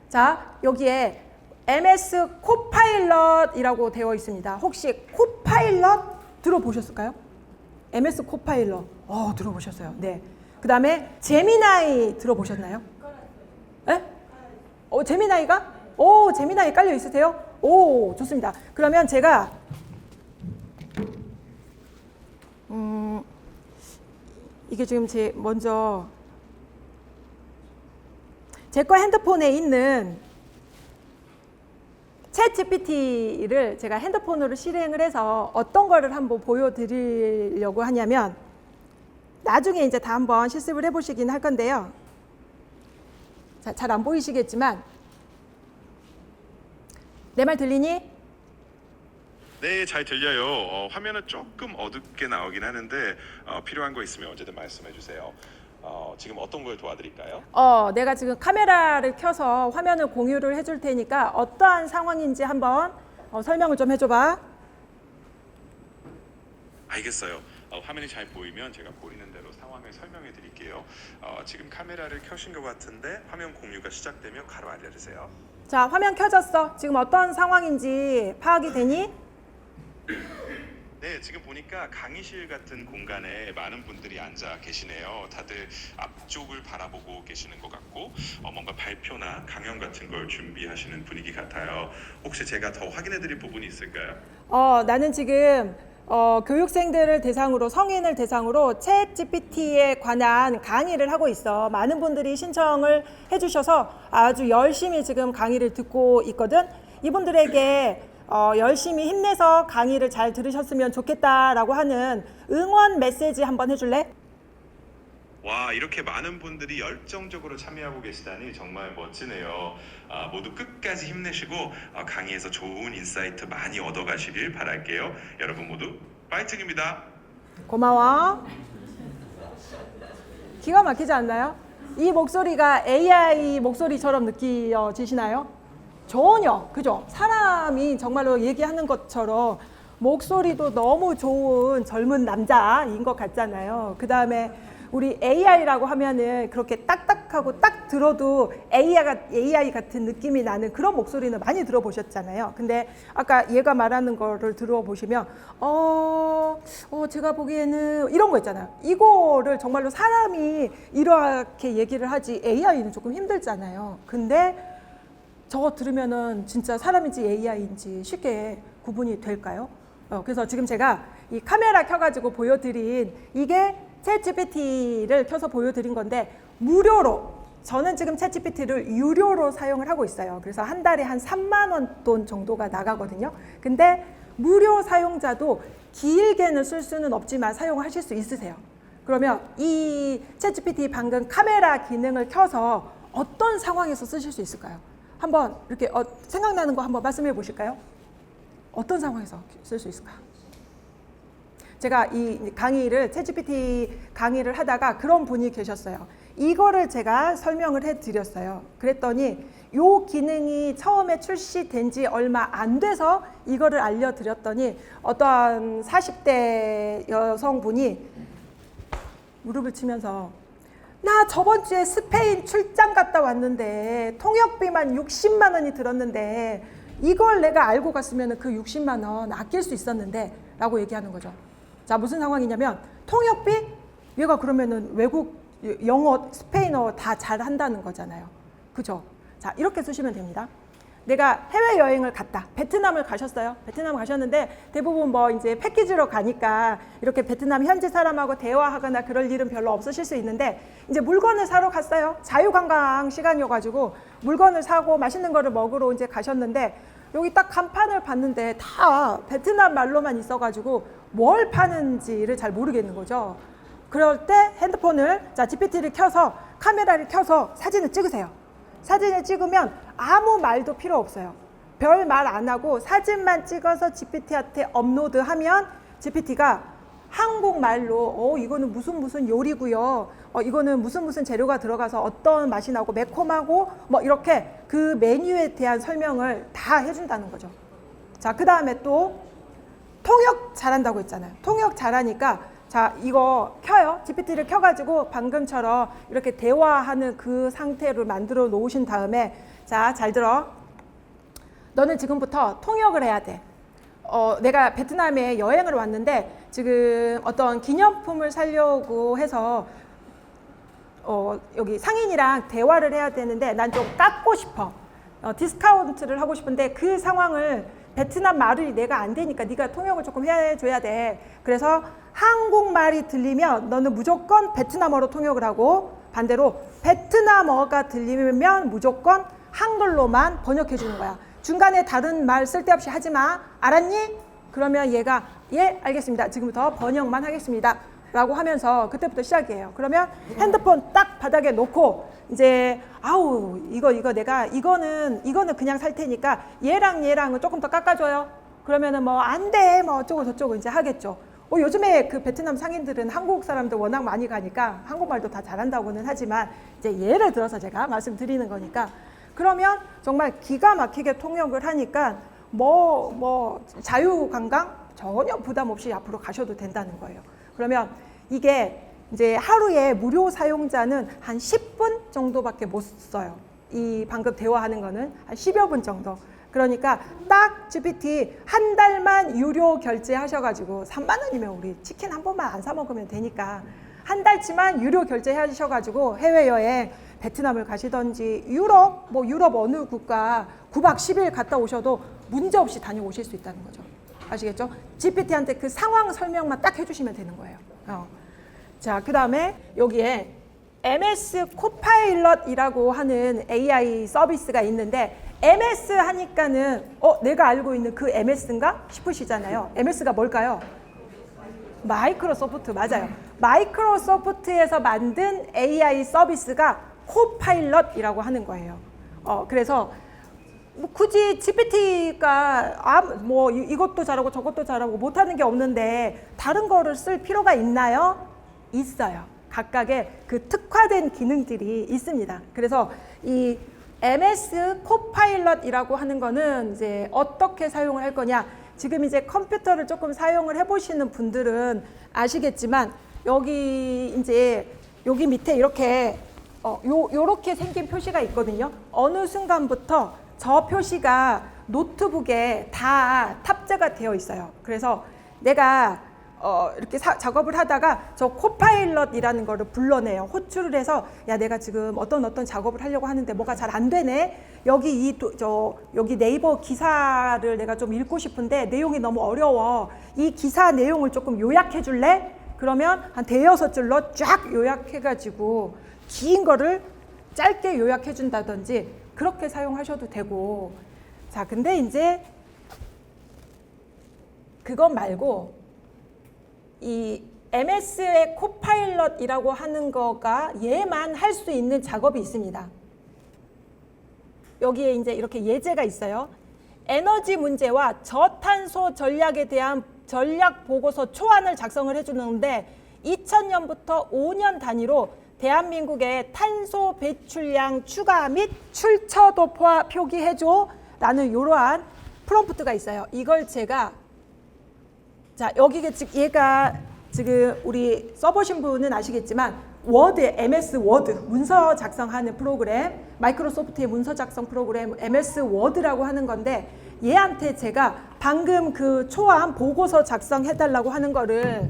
자, 여기에 MS 코파일럿이라고 되어 있습니다. 혹시 코파일럿 들어보셨을까요? MS 코파일럿. 들어보셨어요. 네. 그 다음에 제미나이 들어보셨나요? 네? 제미나이가? 제미나이 깔려 있으세요? 좋습니다. 그러면 제가 이게 지금 먼저 제 거 핸드폰에 있는 챗 GPT를 제가 핸드폰으로 실행을 해서 어떤 거를 한번 보여드리려고 하냐면 나중에 이제 다 한번 실습을 해보시긴 할 건데요. 자, 잘 안 보이시겠지만 내 말 들리니? 네, 잘 들려요. 화면은 조금 어둡게 나오긴 하는데 필요한 거 있으면 언제든 말씀해 주세요. 지금 어떤 걸 도와드릴까요? 내가 지금 카메라를 켜서 화면을 공유를 해줄 테니까 어떠한 상황인지 한번 설명을 좀 해줘봐. 알겠어요. 화면이 잘 보이면 제가 보이는 대로 상황을 설명해 드릴게요. 지금 카메라를 켜신 것 같은데 화면 공유가 시작되면 바로 알려주세요. 자, 화면 켜졌어. 지금 어떤 상황인지 파악이 되니? 네, 지금 보니까 강의실 같은 공간에 많은 분들이 앉아 계시네요. 다들 앞쪽을 바라보고 계시는 것 같고 뭔가 발표나 강연 같은 걸 준비하시는 분위기 같아요. 혹시 제가 더 확인해 드릴 부분이 있을까요? 나는 지금 교육생들을 대상으로 성인을 대상으로 챗 GPT에 관한 강의를 하고 있어. 많은 분들이 신청을 해주셔서 아주 열심히 지금 강의를 듣고 있거든. 이분들에게 열심히 힘내서 강의를 잘 들으셨으면 좋겠다라고 하는 응원 메시지 한번 해줄래? 와, 이렇게 많은 분들이 열정적으로 참여하고 계시다니 정말 멋지네요. 모두 끝까지 힘내시고 강의에서 좋은 인사이트 많이 얻어가시길 바랄게요. 여러분 모두 파이팅입니다. 고마워. 기가 막히지 않나요? 이 목소리가 AI 목소리처럼 느껴지시나요? 전혀, 그죠? 사람이 정말로 얘기하는 것처럼 목소리도 너무 좋은 젊은 남자인 것 같잖아요. 그 다음에 우리 AI라고 하면은 그렇게 딱딱하고 딱 들어도 AI 같은 느낌이 나는 그런 목소리는 많이 들어보셨잖아요. 근데 아까 얘가 말하는 거를 들어보시면 제가 보기에는 이런 거 있잖아요. 이거를 정말로 사람이 이렇게 얘기를 하지 AI는 조금 힘들잖아요. 근데 저거 들으면은 진짜 사람인지 AI인지 쉽게 구분이 될까요? 그래서 지금 제가 이 카메라 켜가지고 보여드린 이게 챗 GPT를 켜서 보여드린 건데 무료로 저는 지금 챗 GPT를 유료로 사용을 하고 있어요. 그래서 한 달에 한 3만 원 돈 정도가 나가거든요. 근데 무료 사용자도 길게는 쓸 수는 없지만 사용하실 수 있으세요. 그러면 이 챗 GPT 방금 카메라 기능을 켜서 어떤 상황에서 쓰실 수 있을까요? 한번 이렇게 생각나는 거 한번 말씀해 보실까요? 어떤 상황에서 쓸 수 있을까요? 제가 이 강의를 챗GPT 강의를 하다가 그런 분이 계셨어요. 이거를 제가 설명을 해드렸어요. 그랬더니 요 기능이 처음에 출시된 지 얼마 안 돼서 이거를 알려드렸더니 어떠한 40대 여성분이 무릎을 치면서 나 저번 주에 스페인 출장 갔다 왔는데 통역비만 60만 원이 들었는데 이걸 내가 알고 갔으면 그 60만 원 아낄 수 있었는데 라고 얘기하는 거죠. 자, 무슨 상황이냐면 통역비? 얘가 그러면은 외국 영어, 스페인어 다 잘한다는 거잖아요. 그죠? 자, 이렇게 쓰시면 됩니다. 내가 해외여행을 갔다. 베트남을 가셨어요. 베트남 가셨는데 대부분 뭐 이제 패키지로 가니까 이렇게 베트남 현지 사람하고 대화하거나 그럴 일은 별로 없으실 수 있는데 이제 물건을 사러 갔어요. 자유관광 시간이어가지고 물건을 사고 맛있는 거를 먹으러 이제 가셨는데 여기 딱 간판을 봤는데 다 베트남 말로만 있어가지고 뭘 파는지를 잘 모르겠는 거죠. 그럴 때 핸드폰을, 자, GPT를 켜서 카메라를 켜서 사진을 찍으세요. 사진을 찍으면 아무 말도 필요 없어요. 별 말 안 하고 사진만 찍어서 GPT한테 업로드하면 GPT가 한국말로 이거는 무슨 요리고요. 이거는 무슨 재료가 들어가서 어떤 맛이 나고 매콤하고 뭐 이렇게 그 메뉴에 대한 설명을 다 해준다는 거죠. 자, 그 다음에 또 통역 잘한다고 했잖아요. 통역 잘하니까 자, 이거 켜요. GPT를 켜가지고 방금처럼 이렇게 대화하는 그 상태를 만들어 놓으신 다음에 자, 잘 들어. 너는 지금부터 통역을 해야 돼. 내가 베트남에 여행을 왔는데 지금 어떤 기념품을 사려고 해서 여기 상인이랑 대화를 해야 되는데 난 좀 깎고 싶어. 디스카운트를 하고 싶은데 그 상황을 베트남 말이 내가 안 되니까 네가 통역을 조금 해줘야 돼. 그래서 한국말이 들리면 너는 무조건 베트남어로 통역을 하고 반대로 베트남어가 들리면 무조건 한글로만 번역해 주는 거야. 중간에 다른 말 쓸데없이 하지 마. 알았니? 그러면 얘가 예, 알겠습니다. 지금부터 번역만 하겠습니다. 라고 하면서 그때부터 시작이에요. 그러면 핸드폰 딱 바닥에 놓고 이제 아우 이거 내가 이거는 그냥 살 테니까 얘랑은 조금 더 깎아줘요. 그러면은 뭐 안 돼 뭐 어쩌고 저쩌고 이제 하겠죠. 요즘에 그 베트남 상인들은 한국 사람들 워낙 많이 가니까 한국말도 다 잘한다고는 하지만 이제 예를 들어서 제가 말씀드리는 거니까 그러면 정말 기가 막히게 통역을 하니까 뭐 자유관광 전혀 부담 없이 앞으로 가셔도 된다는 거예요. 그러면 이게 이제 하루에 무료 사용자는 한 10분 정도밖에 못 써요. 이 방금 대화하는 거는 한 10여 분 정도. 그러니까 딱 GPT 한 달만 유료 결제하셔가지고 3만 원이면 우리 치킨 한 번만 안 사 먹으면 되니까 한 달치만 유료 결제하셔가지고 해외여행 베트남을 가시던지 유럽 어느 국가 9박 10일 갔다 오셔도 문제 없이 다녀오실 수 있다는 거죠. 아시겠죠? GPT한테 그 상황 설명만 딱 해주시면 되는 거예요. 자, 그 다음에 여기에 MS 코파일럿이라고 하는 AI 서비스가 있는데 MS 하니까는 내가 알고 있는 그 MS인가 싶으시잖아요. MS가 뭘까요? 마이크로소프트, 맞아요. 마이크로소프트에서 만든 AI 서비스가 코파일럿이라고 하는 거예요. 그래서 뭐 굳이 GPT가 뭐 이것도 잘하고 저것도 잘하고 못하는 게 없는데 다른 거를 쓸 필요가 있나요? 있어요. 각각의 그 특화된 기능들이 있습니다. 그래서 이 MS 코파일럿이라고 하는 거는 이제 어떻게 사용을 할 거냐? 지금 이제 컴퓨터를 조금 사용을 해보시는 분들은 아시겠지만 여기 밑에 이렇게 요렇게 생긴 표시가 있거든요. 어느 순간부터 저 표시가 노트북에 다 탑재가 되어 있어요. 그래서 내가 이렇게 작업을 하다가 저 코파일럿이라는 거를 불러내요. 호출을 해서 야, 내가 지금 어떤 작업을 하려고 하는데 뭐가 잘 안 되네. 여기 여기 네이버 기사를 내가 좀 읽고 싶은데 내용이 너무 어려워. 이 기사 내용을 조금 요약해 줄래? 그러면 한 대여섯 줄로 쫙 요약해 가지고 긴 거를 짧게 요약해 준다든지 그렇게 사용하셔도 되고. 자, 근데 이제 그것 말고 이 MS의 코파일럿이라고 하는 거가 얘만 할 수 있는 작업이 있습니다. 여기에 이제 이렇게 예제가 있어요. 에너지 문제와 저탄소 전략에 대한 전략 보고서 초안을 작성을 해주는데 2000년부터 5년 단위로 대한민국의 탄소 배출량 추가 및 출처도 표기해줘 라는 이러한 프롬프트가 있어요. 이걸 제가 자 여기가 얘가 지금 우리 써보신 분은 아시겠지만 워드, MS 워드 문서 작성하는 프로그램, 마이크로소프트의 문서 작성 프로그램 MS 워드라고 하는 건데 얘한테 제가 방금 그 초안 보고서 작성해달라고 하는 거를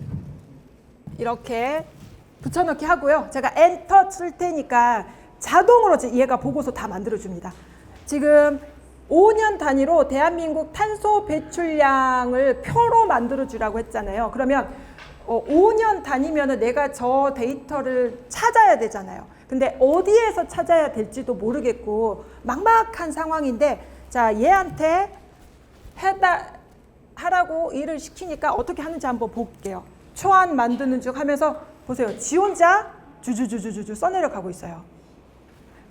이렇게 붙여넣기 하고요. 제가 엔터 쓸 테니까 자동으로 얘가 보고서 다 만들어줍니다. 지금 5년 단위로 대한민국 탄소 배출량을 표로 만들어주라고 했잖아요. 그러면 5년 단위면 내가 저 데이터를 찾아야 되잖아요. 근데 어디에서 찾아야 될지도 모르겠고 막막한 상황인데 자 얘한테 하라고 일을 시키니까 어떻게 하는지 한번 볼게요. 초안 만드는 중 하면서 보세요. 지 혼자 주주주주주 써내려 가고 있어요.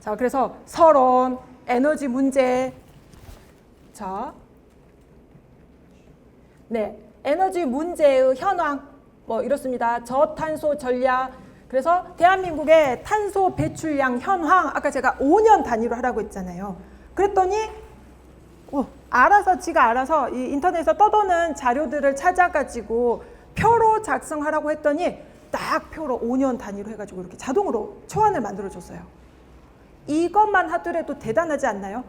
자 그래서 서론, 에너지 문제 자, 네, 에너지 문제의 현황 뭐 이렇습니다. 저탄소 전략. 그래서 대한민국의 탄소 배출량 현황 아까 제가 5년 단위로 하라고 했잖아요. 그랬더니 지가 알아서 이 인터넷에서 떠도는 자료들을 찾아가지고 표로 작성하라고 했더니 딱 표로 5년 단위로 해가지고 이렇게 자동으로 초안을 만들어줬어요. 이것만 하더라도 대단하지 않나요?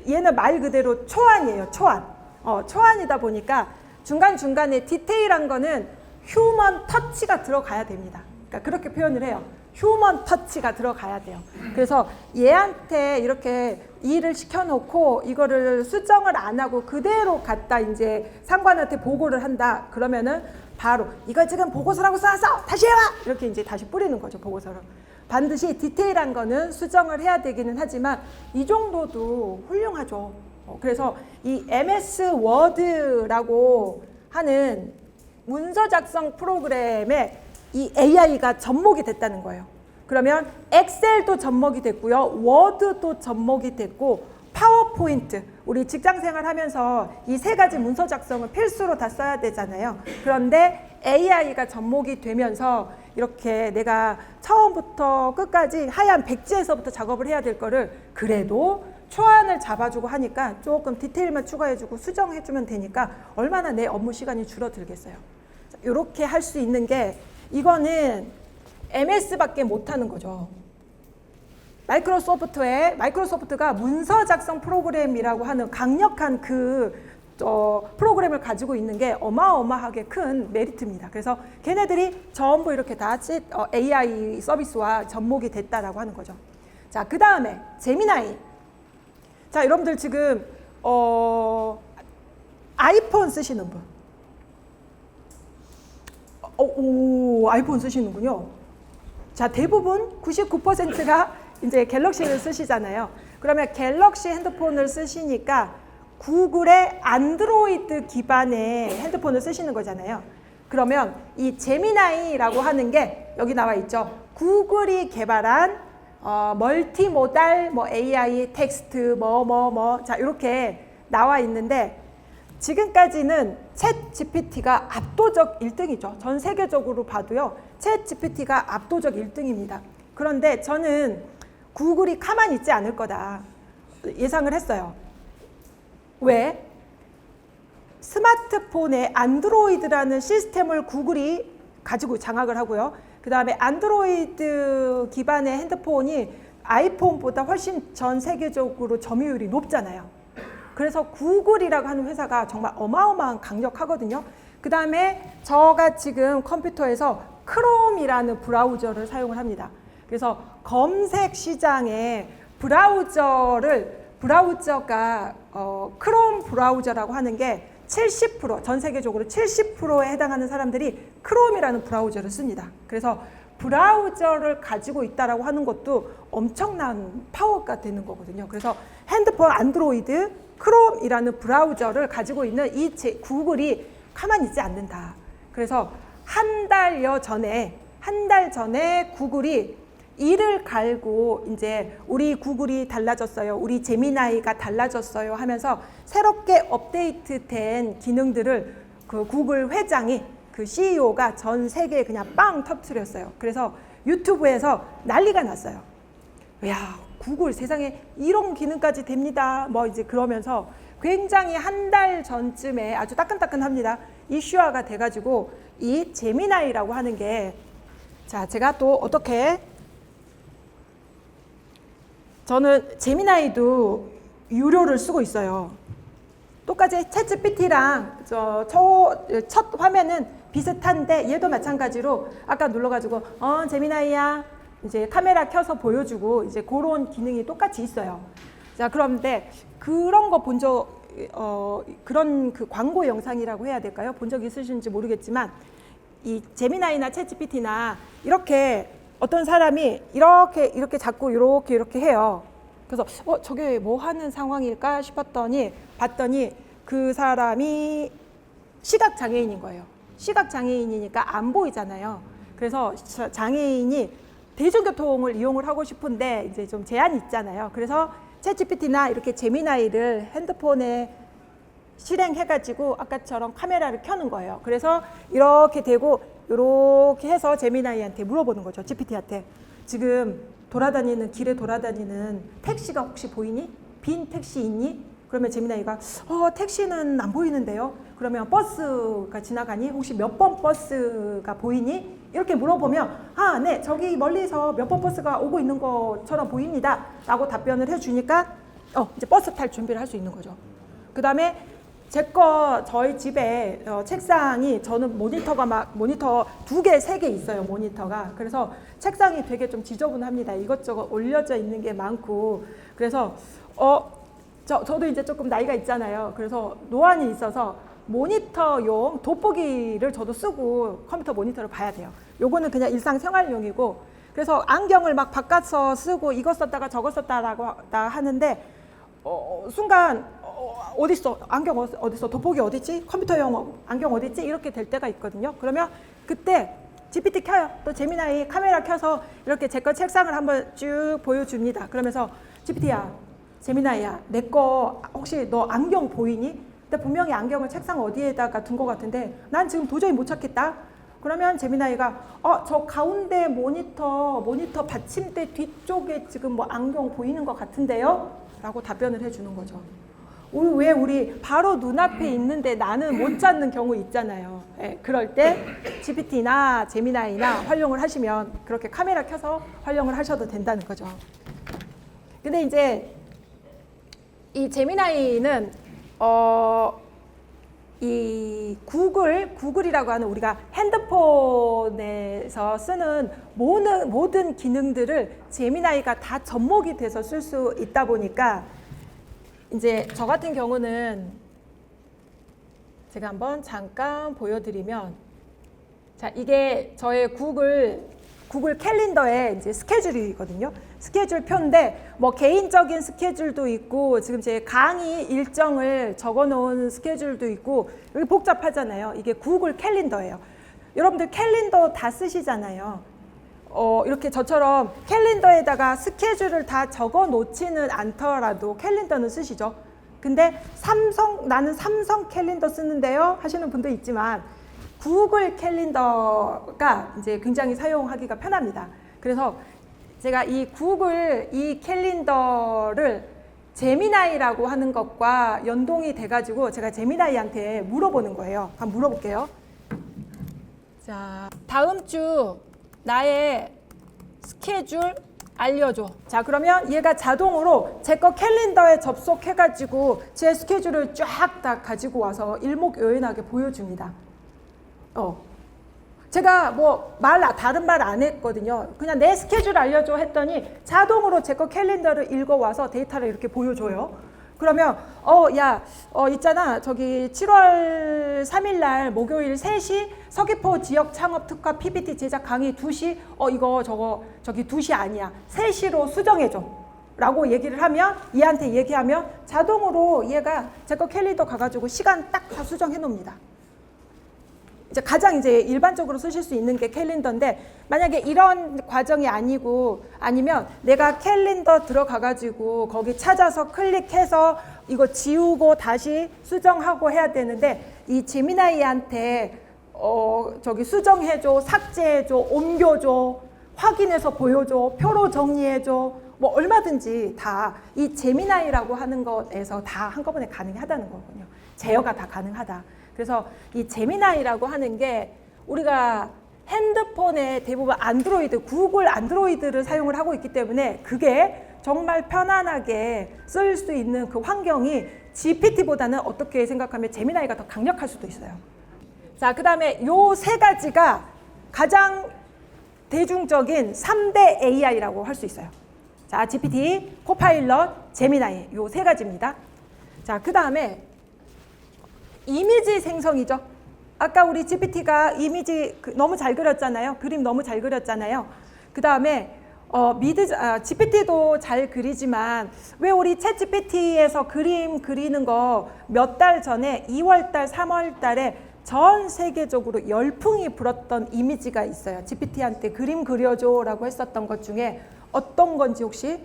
얘는 말 그대로 초안이에요. 초안. 초안이다 보니까 중간중간에 디테일한 거는 휴먼 터치가 들어가야 됩니다. 그러니까 그렇게 표현을 해요. 휴먼 터치가 들어가야 돼요. 그래서 얘한테 이렇게 일을 시켜놓고 이거를 수정을 안 하고 그대로 갖다 이제 상관한테 보고를 한다. 그러면은 바로 이거 지금 보고서라고 써서 다시 해와! 이렇게 이제 다시 뿌리는 거죠. 보고서를. 반드시 디테일한 거는 수정을 해야 되기는 하지만 이 정도도 훌륭하죠. 그래서 이 MS 워드라고 하는 문서 작성 프로그램에 이 AI가 접목이 됐다는 거예요. 그러면 엑셀도 접목이 됐고요. 워드도 접목이 됐고 파워포인트, 우리 직장생활 하면서 이 세 가지 문서 작성은 필수로 다 써야 되잖아요. 그런데 AI가 접목이 되면서 이렇게 내가 처음부터 끝까지 하얀 백지에서부터 작업을 해야 될 거를 그래도 초안을 잡아주고 하니까 조금 디테일만 추가해주고 수정해주면 되니까 얼마나 내 업무 시간이 줄어들겠어요. 이렇게 할 수 있는 게 이거는 MS밖에 못하는 거죠. 마이크로소프트가 문서 작성 프로그램이라고 하는 강력한 프로그램을 가지고 있는 게 어마어마하게 큰 메리트입니다. 그래서 걔네들이 전부 이렇게 다 AI 서비스와 접목이 됐다라고 하는 거죠. 자, 그 다음에 제미나이. 자, 여러분들 지금 아이폰 쓰시는 분. 아이폰 쓰시는군요. 자, 대부분 99%가 이제 갤럭시를 쓰시잖아요. 그러면 갤럭시 핸드폰을 쓰시니까 구글의 안드로이드 기반의 핸드폰을 쓰시는 거잖아요. 그러면 이 제미나이라고 하는 게 여기 나와 있죠. 구글이 개발한 멀티모달 AI 텍스트 자 이렇게 나와 있는데 지금까지는 챗 GPT가 압도적 1등이죠. 전 세계적으로 봐도요. 챗 GPT가 압도적 1등입니다. 그런데 저는 구글이 가만히 있지 않을 거다 예상을 했어요. 왜? 스마트폰에 안드로이드라는 시스템을 구글이 가지고 장악을 하고요. 그 다음에 안드로이드 기반의 핸드폰이 아이폰보다 훨씬 전 세계적으로 점유율이 높잖아요. 그래서 구글이라고 하는 회사가 정말 어마어마한 강력하거든요. 그 다음에 저가 지금 컴퓨터에서 크롬이라는 브라우저를 사용을 합니다. 그래서 검색 시장에 브라우저가 크롬 브라우저라고 하는 게 70%, 전 세계적으로 70%에 해당하는 사람들이 크롬이라는 브라우저를 씁니다. 그래서 브라우저를 가지고 있다라고 하는 것도 엄청난 파워가 되는 거거든요. 그래서 핸드폰 안드로이드 크롬이라는 브라우저를 가지고 있는 이 구글이 가만히 있지 않는다. 그래서 한 달 전에 구글이 이를 갈고 이제 우리 구글이 달라졌어요. 우리 제미나이가 달라졌어요 하면서 새롭게 업데이트된 기능들을 그 구글 회장이 그 CEO가 전 세계에 그냥 빵 터뜨렸어요. 그래서 유튜브에서 난리가 났어요. 야, 구글 세상에 이런 기능까지 됩니다. 뭐 이제 그러면서 굉장히 한 달 전쯤에 아주 따끈따끈합니다. 이슈화가 돼가지고 이 제미나이라고 하는 게, 자, 제가 또 어떻게, 저는 제미나이도 유료를 쓰고 있어요. 똑같이 챗GPT랑 첫 화면은 비슷한데 얘도 마찬가지로 아까 눌러가지고 제미나이야 이제 카메라 켜서 보여주고 이제 그런 기능이 똑같이 있어요. 자, 그런데 그런 거 본 적 그런 그 광고 영상이라고 해야 될까요? 본 적 있으신지 모르겠지만 이 제미나이나 챗GPT나 이렇게 어떤 사람이 이렇게 잡고 이렇게 해요. 그래서 저게 뭐 하는 상황일까 싶었더니 봤더니 그 사람이 시각 장애인인 거예요. 시각 장애인이니까 안 보이잖아요. 그래서 장애인이 대중교통을 이용을 하고 싶은데 이제 좀 제한이 있잖아요. 그래서 챗GPT나 이렇게 제미나이를 핸드폰에 실행해가지고 아까처럼 카메라를 켜는 거예요. 그래서 이렇게 되고 이렇게 해서 제미나이한테 물어보는 거죠. GPT한테 지금 길에 돌아다니는 택시가 혹시 보이니? 빈 택시 있니? 그러면 제미나이가 택시는 안 보이는데요. 그러면 버스가 지나가니? 혹시 몇 번 버스가 보이니? 이렇게 물어보면 네, 저기 멀리서 몇 번 버스가 오고 있는 것처럼 보입니다 라고 답변을 해주니까 이제 버스 탈 준비를 할 수 있는 거죠. 그 다음에 저희 집에 책상이, 저는 모니터 2개, 3개 있어요, 모니터가. 그래서 책상이 되게 좀 지저분합니다. 이것저것 올려져 있는 게 많고. 그래서 저도 이제 조금 나이가 있잖아요. 그래서 노안이 있어서 모니터용 돋보기를 저도 쓰고 컴퓨터 모니터를 봐야 돼요. 요거는 그냥 일상생활용이고, 그래서 안경을 막 바꿔서 쓰고 이거 썼다가 저거 썼다라고 하는데 순간 어딨어? 안경 어딨어? 돋보기 어딨지? 컴퓨터용 안경 어딨지? 이렇게 될 때가 있거든요. 그러면 그때 GPT 켜요. 또 제미나이 카메라 켜서 이렇게 제 거 책상을 한번 쭉 보여줍니다. 그러면서 GPT야, 제미나이야, 내 거 혹시 너 안경 보이니? 근데 분명히 안경을 책상 어디에다가 둔 것 같은데 난 지금 도저히 못 찾겠다. 그러면 제미나이가 저 가운데 모니터 받침대 뒤쪽에 지금 뭐 안경 보이는 것 같은데요? 라고 답변을 해주는 거죠. 왜 우리 바로 눈앞에 있는데 나는 못 찾는 경우 있잖아요. 그럴 때 GPT나 제미나이나 활용을 하시면 그렇게 카메라 켜서 활용을 하셔도 된다는 거죠. 근데 이제 이 제미나이는 이 구글이라고 하는 우리가 핸드폰에서 쓰는 모든 기능들을 제미나이가 다 접목이 돼서 쓸 수 있다 보니까 이제 저 같은 경우는 제가 한번 잠깐 보여드리면, 자, 이게 저의 구글 캘린더의 이제 스케줄이거든요. 스케줄표인데 뭐 개인적인 스케줄도 있고 지금 제 강의 일정을 적어놓은 스케줄도 있고, 여기 복잡하잖아요. 이게 구글 캘린더예요. 여러분들 캘린더 다 쓰시잖아요. 이렇게 저처럼 캘린더에다가 스케줄을 다 적어 놓지는 않더라도 캘린더는 쓰시죠. 근데 나는 삼성 캘린더 쓰는데요 하시는 분도 있지만 구글 캘린더가 이제 굉장히 사용하기가 편합니다. 그래서 제가 이 캘린더를 제미나이라고 하는 것과 연동이 돼가지고 제가 제미나이한테 물어보는 거예요. 한번 물어볼게요. 자, 다음 주 나의 스케줄 알려줘. 자, 그러면 얘가 자동으로 제 거 캘린더에 접속해가지고 제 스케줄을 쫙 다 가지고 와서 일목요연하게 보여줍니다. 제가 뭐 다른 말 안 했거든요. 그냥 내 스케줄 알려줘 했더니 자동으로 제 거 캘린더를 읽어와서 데이터를 이렇게 보여줘요. 그러면 있잖아, 저기 7월 3일 날 목요일 3시 서귀포 지역 창업 특화 PPT 제작 강의 2시 저기 2시 아니야, 3시로 수정해줘 라고 얘기를 하면, 얘한테 얘기하면 자동으로 얘가 제 거 캘린더 가가지고 시간 딱 다 수정해 놓습니다. 이제 가장 이제 일반적으로 쓰실 수 있는 게 캘린더인데, 만약에 이런 과정이 아니면 내가 캘린더 들어가가지고 거기 찾아서 클릭해서 이거 지우고 다시 수정하고 해야 되는데, 이 제미나이한테 저기 수정해줘, 삭제해줘, 옮겨줘, 확인해서 보여줘, 표로 정리해줘, 뭐 얼마든지 다 이 제미나이라고 하는 것에서 다 한꺼번에 가능하다는 거거든요. 제어가 다 가능하다. 그래서 이 제미나이라고 하는 게 우리가 핸드폰에 대부분 안드로이드, 구글 안드로이드를 사용을 하고 있기 때문에 그게 정말 편안하게 쓸 수 있는 그 환경이 GPT보다는 어떻게 생각하면 제미나이가 더 강력할 수도 있어요. 자, 그 다음에 요 세 가지가 가장 대중적인 3대 AI라고 할 수 있어요. 자, GPT, 코파일럿, 제미나이 요 세 가지입니다. 자, 그 다음에 이미지 생성이죠. 아까 우리 GPT가 이미지 너무 잘 그렸잖아요. 그림 너무 잘 그렸잖아요. 그 다음에 GPT도 잘 그리지만 왜 우리 챗 GPT에서 그림 그리는 거 몇 달 전에 2월 달, 3월 달에 전 세계적으로 열풍이 불었던 이미지가 있어요. GPT한테 그림 그려줘라고 했었던 것 중에 어떤 건지 혹시?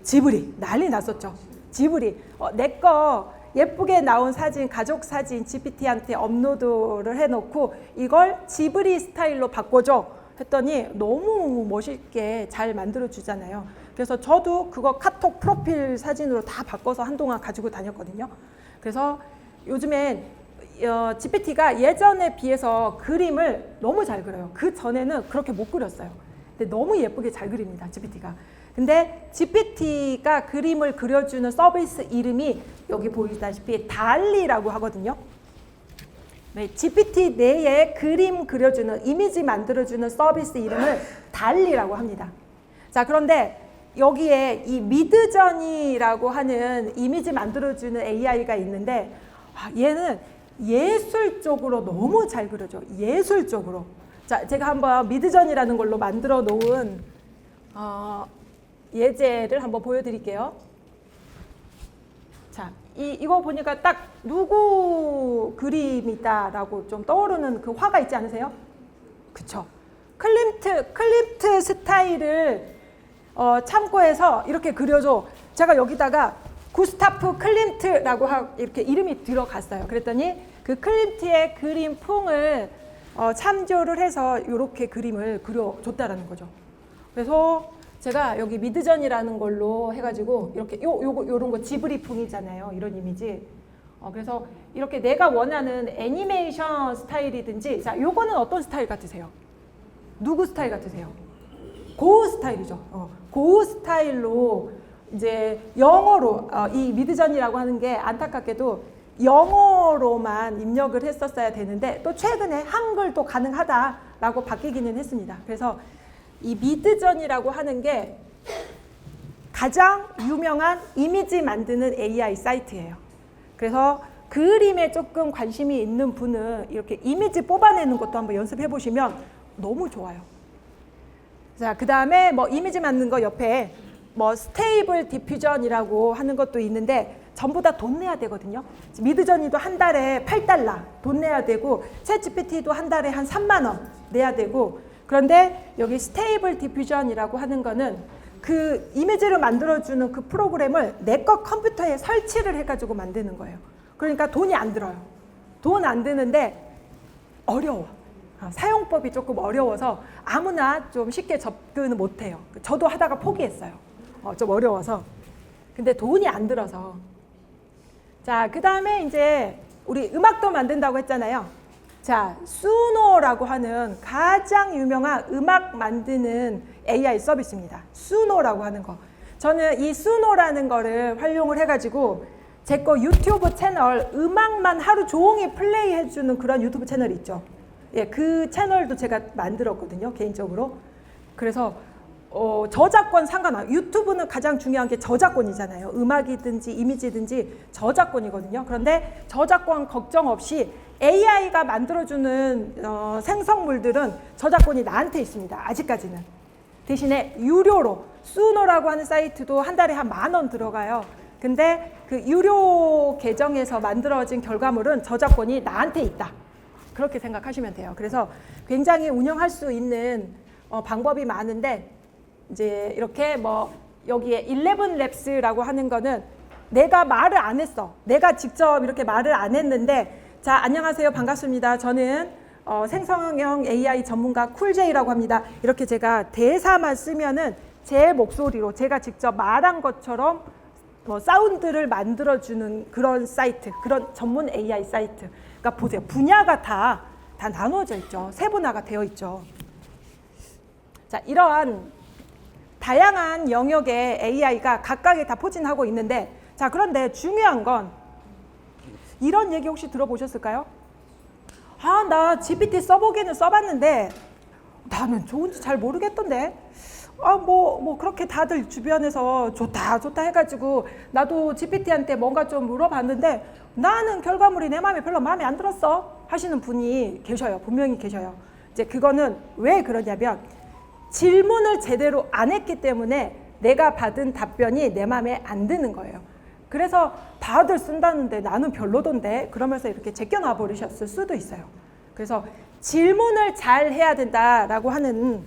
지브리. 난리 났었죠. 지브리. 내 거 예쁘게 나온 사진, 가족 사진 GPT한테 업로드를 해놓고 이걸 지브리 스타일로 바꿔줘 했더니 너무 멋있게 잘 만들어주잖아요. 그래서 저도 그거 카톡 프로필 사진으로 다 바꿔서 한동안 가지고 다녔거든요. 그래서 요즘엔 GPT가 예전에 비해서 그림을 너무 잘 그려요. 그 전에는 그렇게 못 그렸어요. 근데 너무 예쁘게 잘 그립니다, GPT가. 근데 GPT가 그림을 그려주는 서비스 이름이 여기 보이다시피 달리라고 하거든요. 네, GPT 내에 그림 그려주는, 이미지 만들어주는 서비스 이름을 달리라고 합니다. 자, 그런데 여기에 이 미드저니라고 하는 이미지 만들어주는 AI가 있는데 얘는 예술적으로 너무 잘 그려줘. 예술적으로. 자, 제가 한번 미드저니라는 걸로 만들어 놓은 예제를 한번 보여드릴게요. 자, 이거 보니까 딱 누구 그림이다라고 좀 떠오르는 그 화가 있지 않으세요? 그쵸? 클림트 스타일을 참고해서 이렇게 그려줘. 제가 여기다가 구스타프 클림트라고 이렇게 이름이 들어갔어요. 그랬더니 그 클림트의 그림 풍을 참조를 해서 이렇게 그림을 그려줬다라는 거죠. 그래서 제가 여기 미드전이라는 걸로 해가지고 이렇게 요런 거 지브리풍이잖아요. 이런 이미지. 그래서 이렇게 내가 원하는 애니메이션 스타일이든지, 자, 요거는 어떤 스타일 같으세요? 누구 스타일 같으세요? 고우 스타일이죠. 고우 스타일로 이제 영어로 이 미드전이라고 하는 게 안타깝게도 영어로만 입력을 했었어야 되는데 또 최근에 한글도 가능하다라고 바뀌기는 했습니다. 그래서 이 미드전이라고 하는 게 가장 유명한 이미지 만드는 AI 사이트예요. 그래서 그림에 조금 관심이 있는 분은 이렇게 이미지 뽑아내는 것도 한번 연습해 보시면 너무 좋아요. 자, 그 다음에 뭐 이미지 만드는 거 옆에 뭐 스테이블 디퓨전이라고 하는 것도 있는데 전부 다 돈 내야 되거든요. 미드저니도 한 달에 $8 돈 내야 되고 챗 GPT도 한 달에 한 3만 원 내야 되고, 그런데 여기 스테이블 디퓨전이라고 하는 거는 그 이미지를 만들어주는 그 프로그램을 내 거 컴퓨터에 설치를 해가지고 만드는 거예요. 그러니까 돈이 안 들어요. 돈 안 드는데 어려워. 사용법이 조금 어려워서 아무나 좀 쉽게 접근을 못해요. 저도 하다가 포기했어요. 좀 어려워서. 근데 돈이 안 들어서. 자, 그 다음에 이제 우리 음악도 만든다고 했잖아요. 자, 수노라고 하는 가장 유명한 음악 만드는 AI 서비스입니다. 수노라고 하는 거. 저는 이 수노라는 거를 활용을 해가지고 제 거 유튜브 채널, 음악만 하루 종일 플레이 해주는 그런 유튜브 채널이 있죠. 예, 그 채널도 제가 만들었거든요, 개인적으로. 그래서 저작권 상관없어요. 유튜브는 가장 중요한 게 저작권이잖아요. 음악이든지 이미지든지 저작권이거든요. 그런데 저작권 걱정 없이 AI가 만들어주는 생성물들은 저작권이 나한테 있습니다. 아직까지는. 대신에 유료로 수노라고 하는 사이트도 한 달에 한 10,000원 들어가요. 근데 그 유료 계정에서 만들어진 결과물은 저작권이 나한테 있다. 그렇게 생각하시면 돼요. 그래서 굉장히 운영할 수 있는 방법이 많은데, 이제 이렇게 뭐 여기에 11랩스라고 하는 거는 내가 말을 안 했어. 내가 직접 이렇게 말을 안 했는데, 자, 안녕하세요, 반갑습니다. 저는 생성형 AI 전문가 쿨제이라고 합니다. 이렇게 제가 대사만 쓰면은 제 목소리로 제가 직접 말한 것처럼 사운드를 만들어주는 그런 사이트, 그런 전문 AI 사이트. 그러니까 보세요. 분야가 다 나누어져 있죠. 세분화가 되어 있죠. 자, 이러한 다양한 영역의 AI가 각각에 다 포진하고 있는데, 자, 그런데 중요한 건 이런 얘기 혹시 들어보셨을까요? 아, 나 GPT 써보기는 써봤는데 나는 좋은지 잘 모르겠던데. 뭐 그렇게 다들 주변에서 좋다 해가지고 나도 GPT한테 뭔가 좀 물어봤는데 나는 결과물이 내 마음에 별로 마음에 안 들었어 하시는 분이 계셔요. 분명히 계셔요. 이제 그거는 왜 그러냐면 질문을 제대로 안 했기 때문에 내가 받은 답변이 내 마음에 안 드는 거예요. 그래서 다들 쓴다는데 나는 별로던데 그러면서 이렇게 제껴놔 버리셨을 수도 있어요. 그래서 질문을 잘 해야 된다라고 하는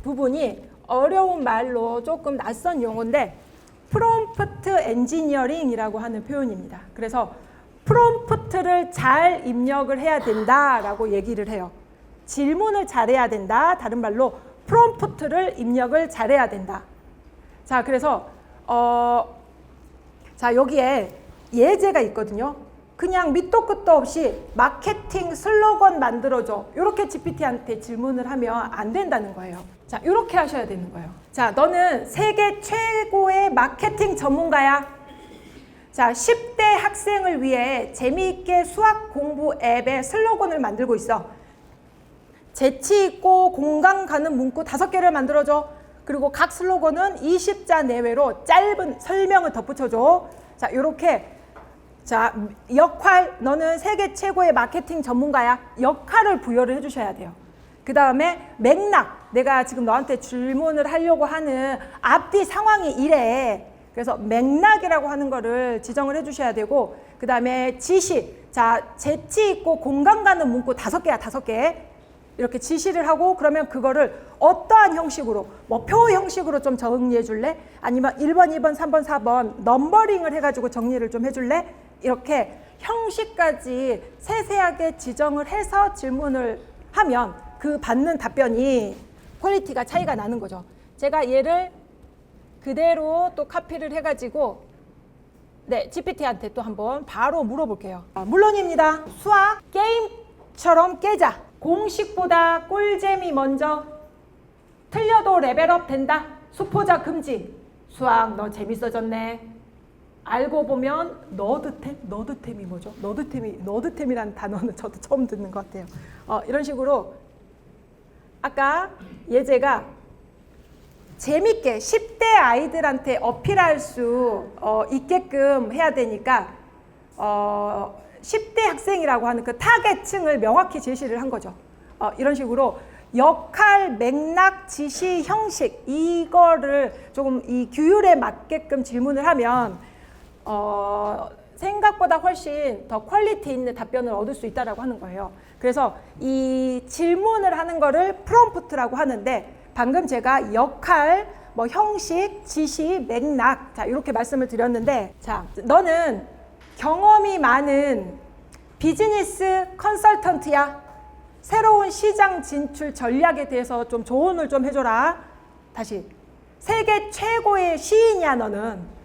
부분이 어려운 말로 조금 낯선 용어인데 프롬프트 엔지니어링이라고 하는 표현입니다. 그래서 프롬프트를 잘 입력을 해야 된다라고 얘기를 해요. 질문을 잘해야 된다. 다른 말로 프롬프트를 입력을 잘해야 된다. 자, 그래서 자, 여기에 예제가 있거든요. 그냥 밑도 끝도 없이 마케팅 슬로건 만들어줘. 이렇게 GPT한테 질문을 하면 안 된다는 거예요. 자, 이렇게 하셔야 되는 거예요. 자, 너는 세계 최고의 마케팅 전문가야. 자, 10대 학생을 위해 재미있게 수학 공부 앱의 슬로건을 만들고 있어. 재치 있고 공감 가는 문구 5개를 만들어줘. 그리고 각 슬로건은 20자 내외로 짧은 설명을 덧붙여줘. 자, 이렇게. 자, 역할, 너는 세계 최고의 마케팅 전문가야. 역할을 부여를 해주셔야 돼요. 그 다음에 맥락, 내가 지금 너한테 질문을 하려고 하는 앞뒤 상황이 이래. 그래서 맥락이라고 하는 거를 지정을 해주셔야 되고, 그 다음에 지시, 자, 재치 있고 공감 가는 문구 5개야, 5개. 이렇게 지시를 하고, 그러면 그거를 어떠한 형식으로, 뭐 표 형식으로 좀 정리해 줄래? 아니면 1번, 2번, 3번, 4번 넘버링을 해가지고 정리를 좀 해줄래? 이렇게 형식까지 세세하게 지정을 해서 질문을 하면 그 받는 답변이 퀄리티가 차이가 나는 거죠. 제가 얘를 그대로 또 카피를 해가지고 GPT한테 또 한번 바로 물어볼게요. 물론입니다. 수학 게임처럼 깨자. 공식보다 꿀잼이 먼저. 틀려도 레벨업 된다. 수포자 금지. 수학 너 재밌어졌네. 알고 보면 너드템이 뭐죠? 너드템이라는 단어는 저도 처음 듣는 것 같아요. 이런 식으로 아까 예제가 재밌게 10대 아이들한테 어필할 수 있게끔 해야 되니까 10대 학생이라고 하는 그 타겟층을 명확히 제시를 한 거죠. 이런 식으로 역할, 맥락, 지시, 형식 이거를 조금 이 규율에 맞게끔 질문을 하면 생각보다 훨씬 더 퀄리티 있는 답변을 얻을 수 있다라고 하는 거예요. 그래서 이 질문을 하는 거를 프롬프트라고 하는데 방금 제가 역할, 뭐 형식, 지시, 맥락 자 이렇게 말씀을 드렸는데 자 너는 경험이 많은 비즈니스 컨설턴트야. 새로운 시장 진출 전략에 대해서 좀 조언을 좀 해줘라. 다시 세계 최고의 시인이야 너는.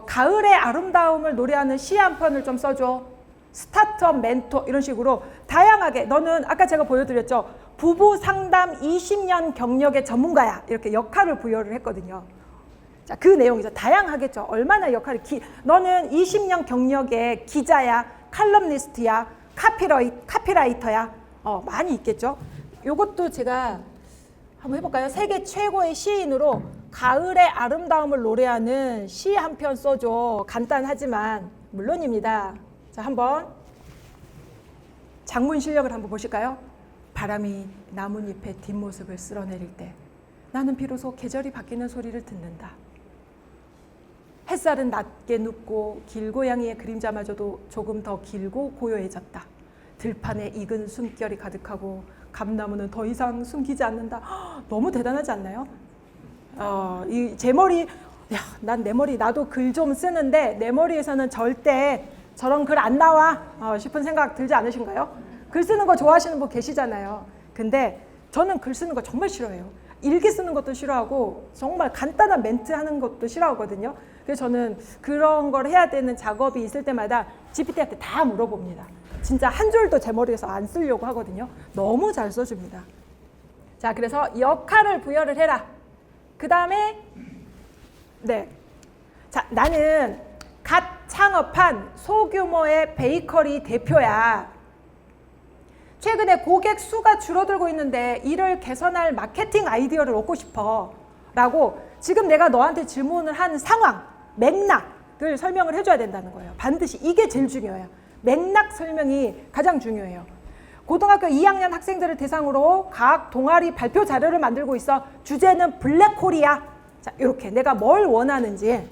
가을의 아름다움을 노래하는 시 한 편을 좀 써줘. 스타트업 멘토 이런 식으로 다양하게 너는 아까 제가 보여드렸죠. 부부 상담 20년 경력의 전문가야. 이렇게 역할을 부여를 했거든요. 자, 그 내용이죠. 다양하겠죠. 얼마나 역할이 너는 20년 경력의 기자야. 칼럼니스트야. 카피라이터야. 많이 있겠죠. 요것도 제가 한번 해볼까요? 세계 최고의 시인으로 가을의 아름다움을 노래하는 시 한 편 써줘. 간단하지만 물론입니다. 자, 한번 장문 실력을 한번 보실까요? 바람이 나뭇잎의 뒷모습을 쓸어내릴 때 나는 비로소 계절이 바뀌는 소리를 듣는다. 햇살은 낮게 눕고 길고양이의 그림자마저도 조금 더 길고 고요해졌다. 들판에 익은 숨결이 가득하고 감나무는 더 이상 숨기지 않는다. 너무 대단하지 않나요? 제 머리, 난 내 머리 나도 글 좀 쓰는데 내 머리에서는 절대 저런 글 안 나와 싶은 생각 들지 않으신가요? 글 쓰는 거 좋아하시는 분 계시잖아요. 근데 저는 글 쓰는 거 정말 싫어해요. 일기 쓰는 것도 싫어하고 정말 간단한 멘트 하는 것도 싫어하거든요. 그래서 저는 그런 걸 해야 되는 작업이 있을 때마다 GPT한테 다 물어봅니다. 진짜 한 줄도 제 머리에서 안 쓰려고 하거든요. 너무 잘 써줍니다. 자, 그래서 역할을 부여를 해라. 그 다음에 네, 자, 나는 갓 창업한 소규모의 베이커리 대표야. 최근에 고객 수가 줄어들고 있는데 이를 개선할 마케팅 아이디어를 얻고 싶어 라고 지금 내가 너한테 질문을 한 상황, 맥락을 설명을 해줘야 된다는 거예요. 반드시 이게 제일 중요해요. 맥락 설명이 가장 중요해요. 고등학교 2학년 학생들을 대상으로 각 동아리 발표 자료를 만들고 있어. 주제는 블랙홀이야. 자, 이렇게 내가 뭘 원하는지.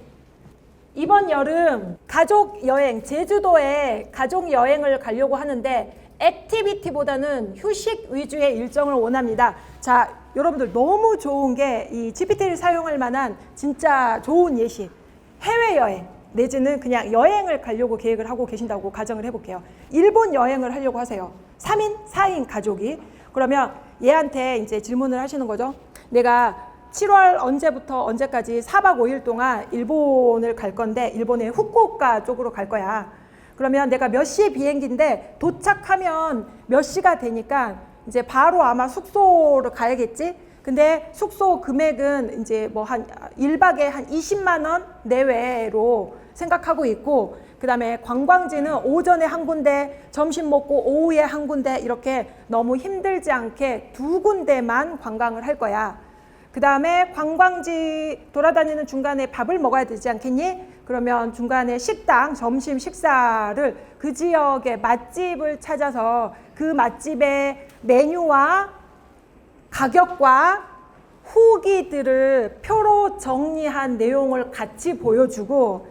이번 여름 가족 여행, 제주도에 가족 여행을 가려고 하는데 액티비티보다는 휴식 위주의 일정을 원합니다. 자, 여러분들 너무 좋은 게 이 GPT를 사용할 만한 진짜 좋은 예시. 해외여행 내지는 그냥 여행을 가려고 계획을 하고 계신다고 가정을 해볼게요. 일본 여행을 하려고 하세요. 3인, 4인 가족이. 그러면 얘한테 이제 질문을 하시는 거죠. 내가 7월 언제부터 언제까지 4박 5일 동안 일본을 갈 건데 일본의 후쿠오카 쪽으로 갈 거야. 그러면 내가 몇 시에 비행기인데 도착하면 몇 시가 되니까 이제 바로 아마 숙소를 가야겠지? 근데 숙소 금액은 이제 뭐 한 1박에 한 20만 원 내외로 생각하고 있고, 그 다음에 관광지는 오전에 한 군데, 점심 먹고 오후에 한 군데, 이렇게 너무 힘들지 않게 2군데만 관광을 할 거야. 그 다음에 관광지 돌아다니는 중간에 밥을 먹어야 되지 않겠니? 그러면 중간에 식당, 점심 식사를 그 지역의 맛집을 찾아서 그 맛집의 메뉴와 가격과 후기들을 표로 정리한 내용을 같이 보여주고,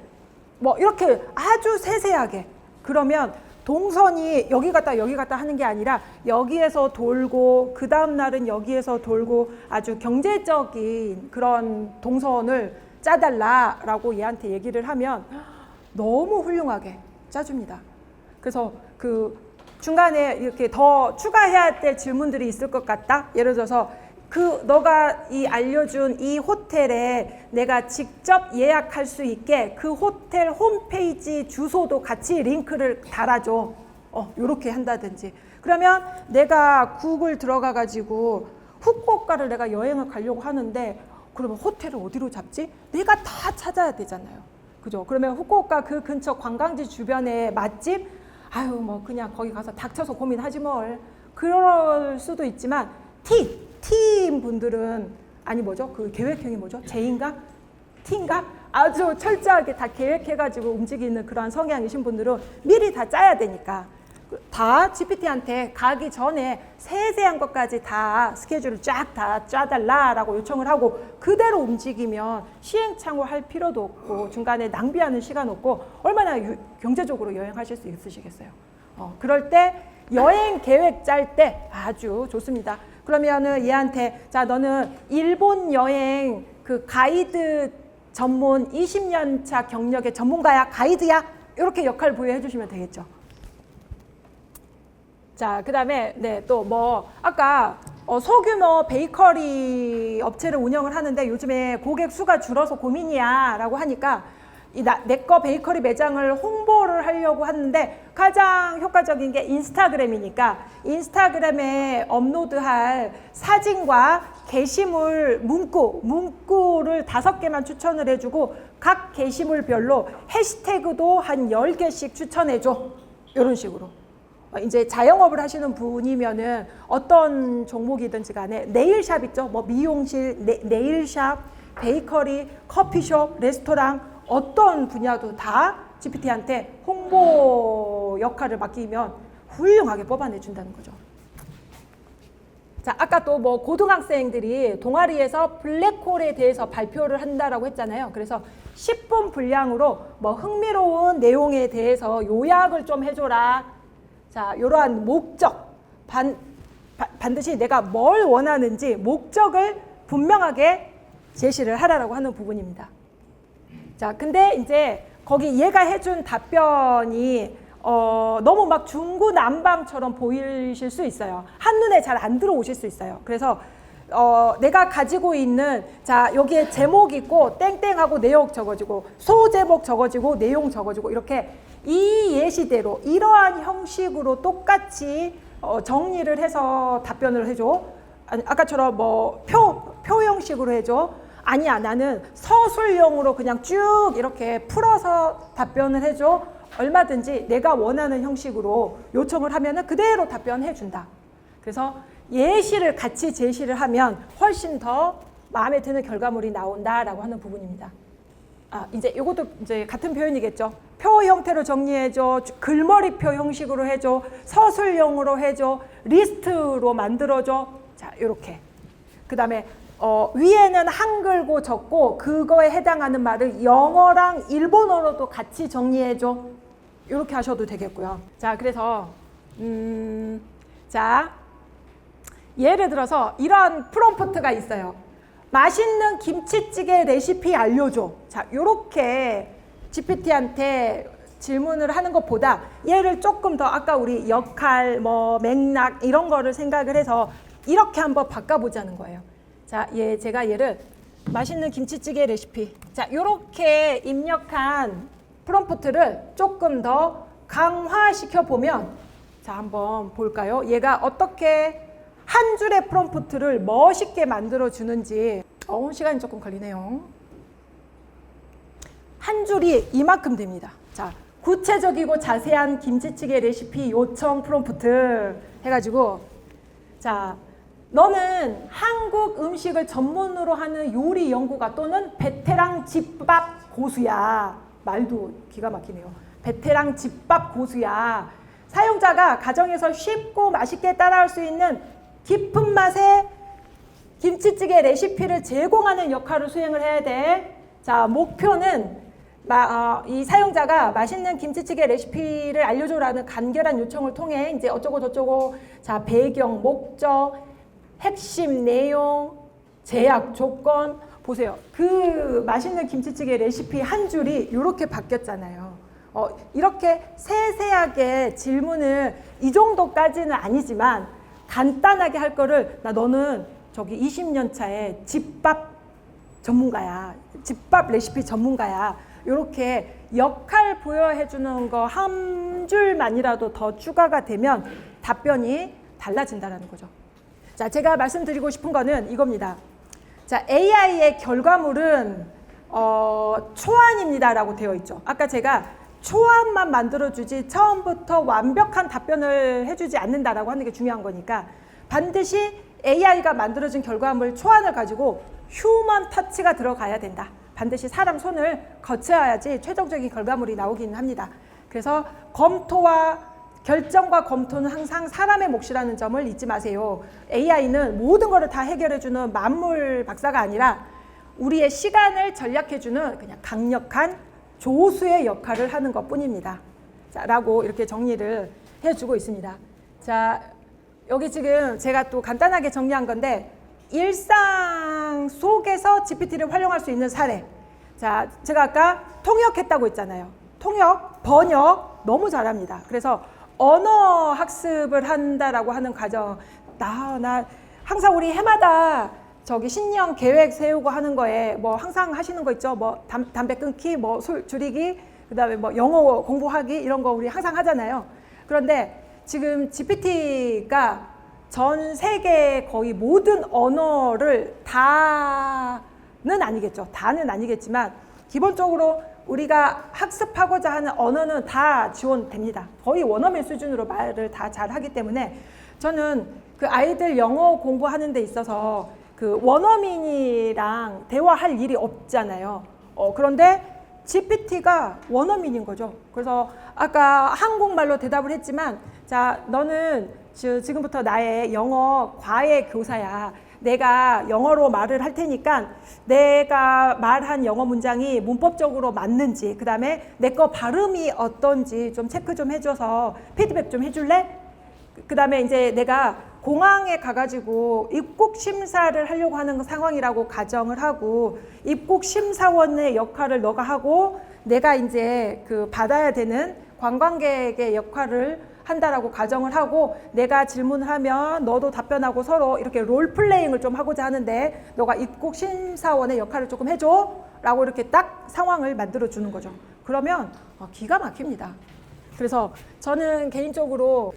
뭐 이렇게 아주 세세하게. 그러면 동선이 여기 갔다 하는 게 아니라 여기에서 돌고 그 다음 날은 여기에서 돌고 아주 경제적인 그런 동선을 짜달라라고 얘한테 얘기를 하면 너무 훌륭하게 짜줍니다. 그래서 그 중간에 이렇게 더 추가해야 될 질문들이 있을 것 같다. 예를 들어서 너가 알려준 이 호텔에 내가 직접 예약할 수 있게 그 호텔 홈페이지 주소도 같이 링크를 달아줘. 요렇게 한다든지. 그러면 내가 구글 들어가 가지고 후쿠오카를 내가 여행을 가려고 하는데 그러면 호텔을 어디로 잡지? 내가 다 찾아야 되잖아요. 그죠? 그러면 후쿠오카 그 근처 관광지 주변에 맛집? 아유, 뭐 그냥 거기 가서 닥쳐서 고민하지 뭘. 그럴 수도 있지만 팀 분들은 아니 뭐죠? 그 계획형이 뭐죠? J인가? T인가? 아주 철저하게 다 계획해가지고 움직이는 그러한 성향이신 분들은 미리 다 짜야 되니까 다 GPT한테 가기 전에 세세한 것까지 다 스케줄을 쫙 다 짜달라라고 요청을 하고 그대로 움직이면 시행착오할 필요도 없고 중간에 낭비하는 시간 없고 얼마나 경제적으로 여행하실 수 있으시겠어요. 그럴 때 여행 계획 짤 때 아주 좋습니다. 그러면은 얘한테 자 너는 일본 여행 그 가이드 전문 20년 차 경력의 전문가야, 가이드야, 이렇게 역할 부여해 주시면 되겠죠. 자, 그 다음에 네, 또 뭐 아까 소규모 베이커리 업체를 운영을 하는데 요즘에 고객 수가 줄어서 고민이야 라고 하니까 내거 베이커리 매장을 홍보를 하려고 하는데 가장 효과적인 게 인스타그램이니까 인스타그램에 업로드할 사진과 게시물 문구를 5개만 추천을 해주고 각 게시물별로 해시태그도 한 10개씩 추천해줘. 이런 식으로. 이제 자영업을 하시는 분이면은 어떤 종목이든지 간에 네일샵 있죠? 뭐 미용실, 네일샵, 베이커리, 커피숍, 레스토랑 어떤 분야도 다 GPT한테 홍보 역할을 맡기면 훌륭하게 뽑아내 준다는 거죠. 자, 아까 또 뭐 고등학생들이 동아리에서 블랙홀에 대해서 발표를 한다라고 했잖아요. 그래서 10분 분량으로 뭐 흥미로운 내용에 대해서 요약을 좀 해줘라. 자, 이러한 목적, 반드시 내가 뭘 원하는지 목적을 분명하게 제시를 하라고 하는 부분입니다. 자, 근데 이제 거기 얘가 해준 답변이 너무 막 중구난방처럼 보이실 수 있어요. 한눈에 잘 안 들어오실 수 있어요. 그래서 내가 가지고 있는, 자, 여기에 제목 있고 땡땡하고 내용 적어지고 소제목 적어지고 내용 적어지고 이렇게 이 예시대로 이러한 형식으로 똑같이 정리를 해서 답변을 해줘. 아까처럼 뭐 표 형식으로 해줘. 아니야, 나는 서술형으로 그냥 쭉 이렇게 풀어서 답변을 해줘. 얼마든지 내가 원하는 형식으로 요청을 하면은 그대로 답변해 준다. 그래서 예시를 같이 제시를 하면 훨씬 더 마음에 드는 결과물이 나온다라고 하는 부분입니다. 이제 이것도 이제 같은 표현이겠죠. 표 형태로 정리해줘, 글머리표 형식으로 해줘, 서술형으로 해줘, 리스트로 만들어줘. 자, 이렇게. 그 다음에 위에는 한글고 적고 그거에 해당하는 말을 영어랑 일본어로도 같이 정리해줘. 이렇게 하셔도 되겠고요. 자, 그래서 자, 예를 들어서 이런 프롬프트가 있어요. 맛있는 김치찌개 레시피 알려줘. 자, 이렇게 GPT한테 질문을 하는 것보다 얘를 조금 더 아까 우리 역할, 뭐 맥락 이런 거를 생각을 해서 이렇게 한번 바꿔보자는 거예요. 자, 제가 얘를 맛있는 김치찌개 레시피. 자, 이렇게 입력한 프롬프트를 조금 더 강화시켜 보면, 자, 한번 볼까요? 얘가 어떻게 한 줄의 프롬프트를 멋있게 만들어 주는지. 시간이 조금 걸리네요. 한 줄이 이만큼 됩니다. 자, 구체적이고 자세한 김치찌개 레시피 요청 프롬프트 해가지고, 자, 너는 한국 음식을 전문으로 하는 요리 연구가 또는 베테랑 집밥 고수야. 말도 기가 막히네요. 베테랑 집밥 고수야. 사용자가 가정에서 쉽고 맛있게 따라할 수 있는 깊은 맛의 김치찌개 레시피를 제공하는 역할을 수행을 해야 돼. 자, 목표는 이 사용자가 맛있는 김치찌개 레시피를 알려줘라는 간결한 요청을 통해 이제 어쩌고 저쩌고, 자, 배경, 목적, 핵심 내용, 제약 조건 보세요. 그 맛있는 김치찌개 레시피 한 줄이 이렇게 바뀌었잖아요. 이렇게 세세하게 질문을 이 정도까지는 아니지만 간단하게 할 거를, 너는 저기 20년 차에 집밥 전문가야. 집밥 레시피 전문가야. 이렇게 역할 부여해 주는 거 한 줄만이라도 더 추가가 되면 답변이 달라진다는 거죠. 자, 제가 말씀드리고 싶은 거는 이겁니다. 자, AI의 결과물은 초안입니다라고 되어 있죠. 아까 제가 초안만 만들어주지 처음부터 완벽한 답변을 해주지 않는다라고 하는 게 중요한 거니까 반드시 AI가 만들어진 결과물 초안을 가지고 휴먼 터치가 들어가야 된다. 반드시 사람 손을 거쳐야지 최종적인 결과물이 나오긴 합니다. 그래서 결정과 검토는 항상 사람의 몫이라는 점을 잊지 마세요. AI는 모든 것을 다 해결해주는 만물 박사가 아니라 우리의 시간을 전략해주는 그냥 강력한 조수의 역할을 하는 것 뿐입니다. 자, 라고 이렇게 정리를 해주고 있습니다. 자, 여기 지금 제가 또 간단하게 정리한 건데, 일상 속에서 GPT를 활용할 수 있는 사례. 자, 제가 아까 통역했다고 했잖아요. 통역, 번역 너무 잘합니다. 그래서 언어 학습을 한다라고 하는 과정, 나 항상 우리 해마다 저기 신년 계획 세우고 하는 거에 뭐 항상 하시는 거 있죠. 뭐 담배 끊기, 뭐 술 줄이기, 그다음에 뭐 영어 공부하기 이런 거 우리 항상 하잖아요. 그런데 지금 GPT가 전 세계 거의 모든 언어를 다는 아니겠죠. 다는 아니겠지만 기본적으로 우리가 학습하고자 하는 언어는 다 지원됩니다. 거의 원어민 수준으로 말을 다 잘하기 때문에 저는 그 아이들 영어 공부하는 데 있어서 그 원어민이랑 대화할 일이 없잖아요. 그런데 GPT가 원어민인 거죠. 그래서 아까 한국말로 대답을 했지만, 자, 너는 지금부터 나의 영어 과외 교사야. 내가 영어로 말을 할 테니까 내가 말한 영어 문장이 문법적으로 맞는지, 그 다음에 내 거 발음이 어떤지 좀 체크 좀 해줘서 피드백 좀 해줄래? 그 다음에 이제 내가 공항에 가가지고 입국 심사를 하려고 하는 상황이라고 가정을 하고, 입국 심사원의 역할을 너가 하고 내가 이제 그 받아야 되는 관광객의 역할을 한다라고 가정을 하고 내가 질문을 하면 너도 답변하고 서로 이렇게 롤플레잉을 좀 하고자 하는데 너가 입국 심사원의 역할을 조금 해줘 라고 이렇게 딱 상황을 만들어 주는 거죠. 그러면 기가 막힙니다. 그래서 저는 개인적으로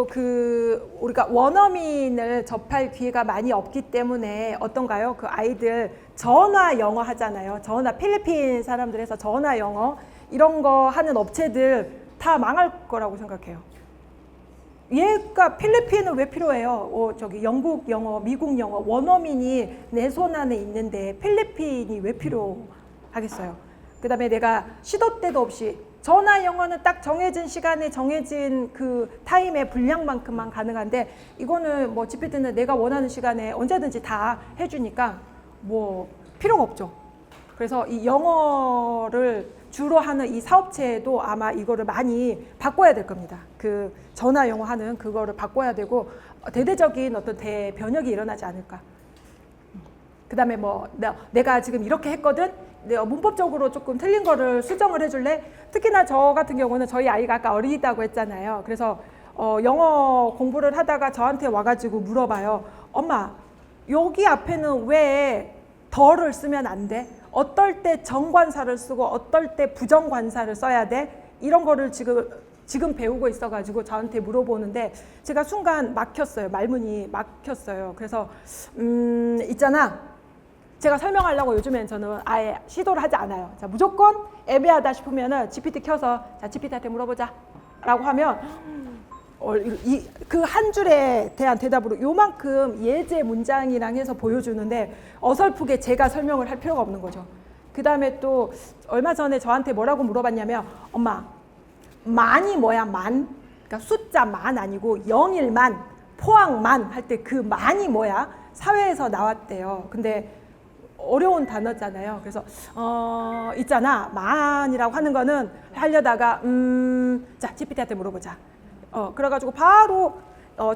그 우리가 원어민을 접할 기회가 많이 없기 때문에 어떤가요? 그 아이들 전화 영어 하잖아요. 전화 필리핀 사람들에서 전화 영어 이런 거 하는 업체들 다 망할 거라고 생각해요. 얘가 필리핀은 왜 필요해요? 저기 영국 영어, 미국 영어, 원어민이 내 손 안에 있는데 필리핀이 왜 필요하겠어요? 그 다음에 내가 시도 때도 없이 전화 영어는 딱 정해진 시간에 정해진 그 타임의 분량만큼만 가능한데 이거는 뭐 GPT는 내가 원하는 시간에 언제든지 다 해주니까 뭐 필요가 없죠. 그래서 이 영어를 주로 하는 이 사업체도 아마 이거를 많이 바꿔야 될 겁니다. 그 전화 영어 하는 그거를 바꿔야 되고 대대적인 어떤 대변혁이 일어나지 않을까. 그 다음에 뭐 내가 지금 이렇게 했거든. 내가 문법적으로 조금 틀린 거를 수정을 해줄래? 특히나 저 같은 경우는 저희 아이가 아까 어리다고 했잖아요. 그래서 영어 공부를 하다가 저한테 와가지고 물어봐요. 엄마, 여기 앞에는 왜 더를 쓰면 안 돼? 어떨 때 정관사를 쓰고 어떨 때 부정관사를 써야 돼? 이런 거를 지금 배우고 있어가지고 저한테 물어보는데 제가 순간 막혔어요. 말문이 막혔어요. 그래서 있잖아. 제가 설명하려고 요즘엔 저는 아예 시도를 하지 않아요. 자, 무조건 애매하다 싶으면은 GPT 켜서 자, GPT한테 물어보자 라고 하면 그 한 줄에 대한 대답으로 요만큼 예제 문장이랑 해서 보여주는데 어설프게 제가 설명을 할 필요가 없는 거죠. 그 다음에 또 얼마 전에 저한테 뭐라고 물어봤냐면 엄마, 만이 뭐야, 만? 그러니까 숫자 만 아니고 영일만, 포항만 할 때 그 만이 뭐야? 사회에서 나왔대요. 근데 어려운 단어잖아요. 그래서 있잖아, 만이라고 하는 거는 하려다가 자, GPT한테 물어보자. 그래가지고 바로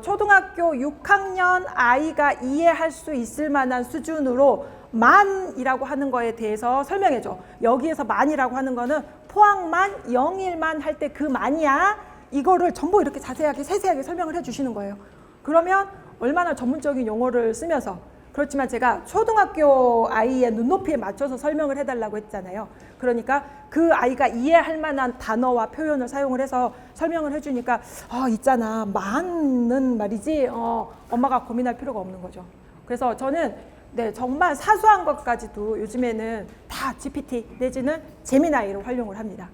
초등학교 6학년 아이가 이해할 수 있을 만한 수준으로 만이라고 하는 거에 대해서 설명해줘. 여기에서 만이라고 하는 거는 포항만, 영일만 할 때 그 만이야. 이거를 전부 이렇게 자세하게 세세하게 설명을 해주시는 거예요. 그러면 얼마나 전문적인 용어를 쓰면서 그렇지만 제가 초등학교 아이의 눈높이에 맞춰서 설명을 해달라고 했잖아요. 그러니까 그 아이가 이해할 만한 단어와 표현을 사용을 해서 설명을 해주니까 있잖아, 만은 말이지 엄마가 고민할 필요가 없는 거죠. 그래서 저는 정말 사소한 것까지도 요즘에는 다 GPT 내지는 제미나이로 활용을 합니다.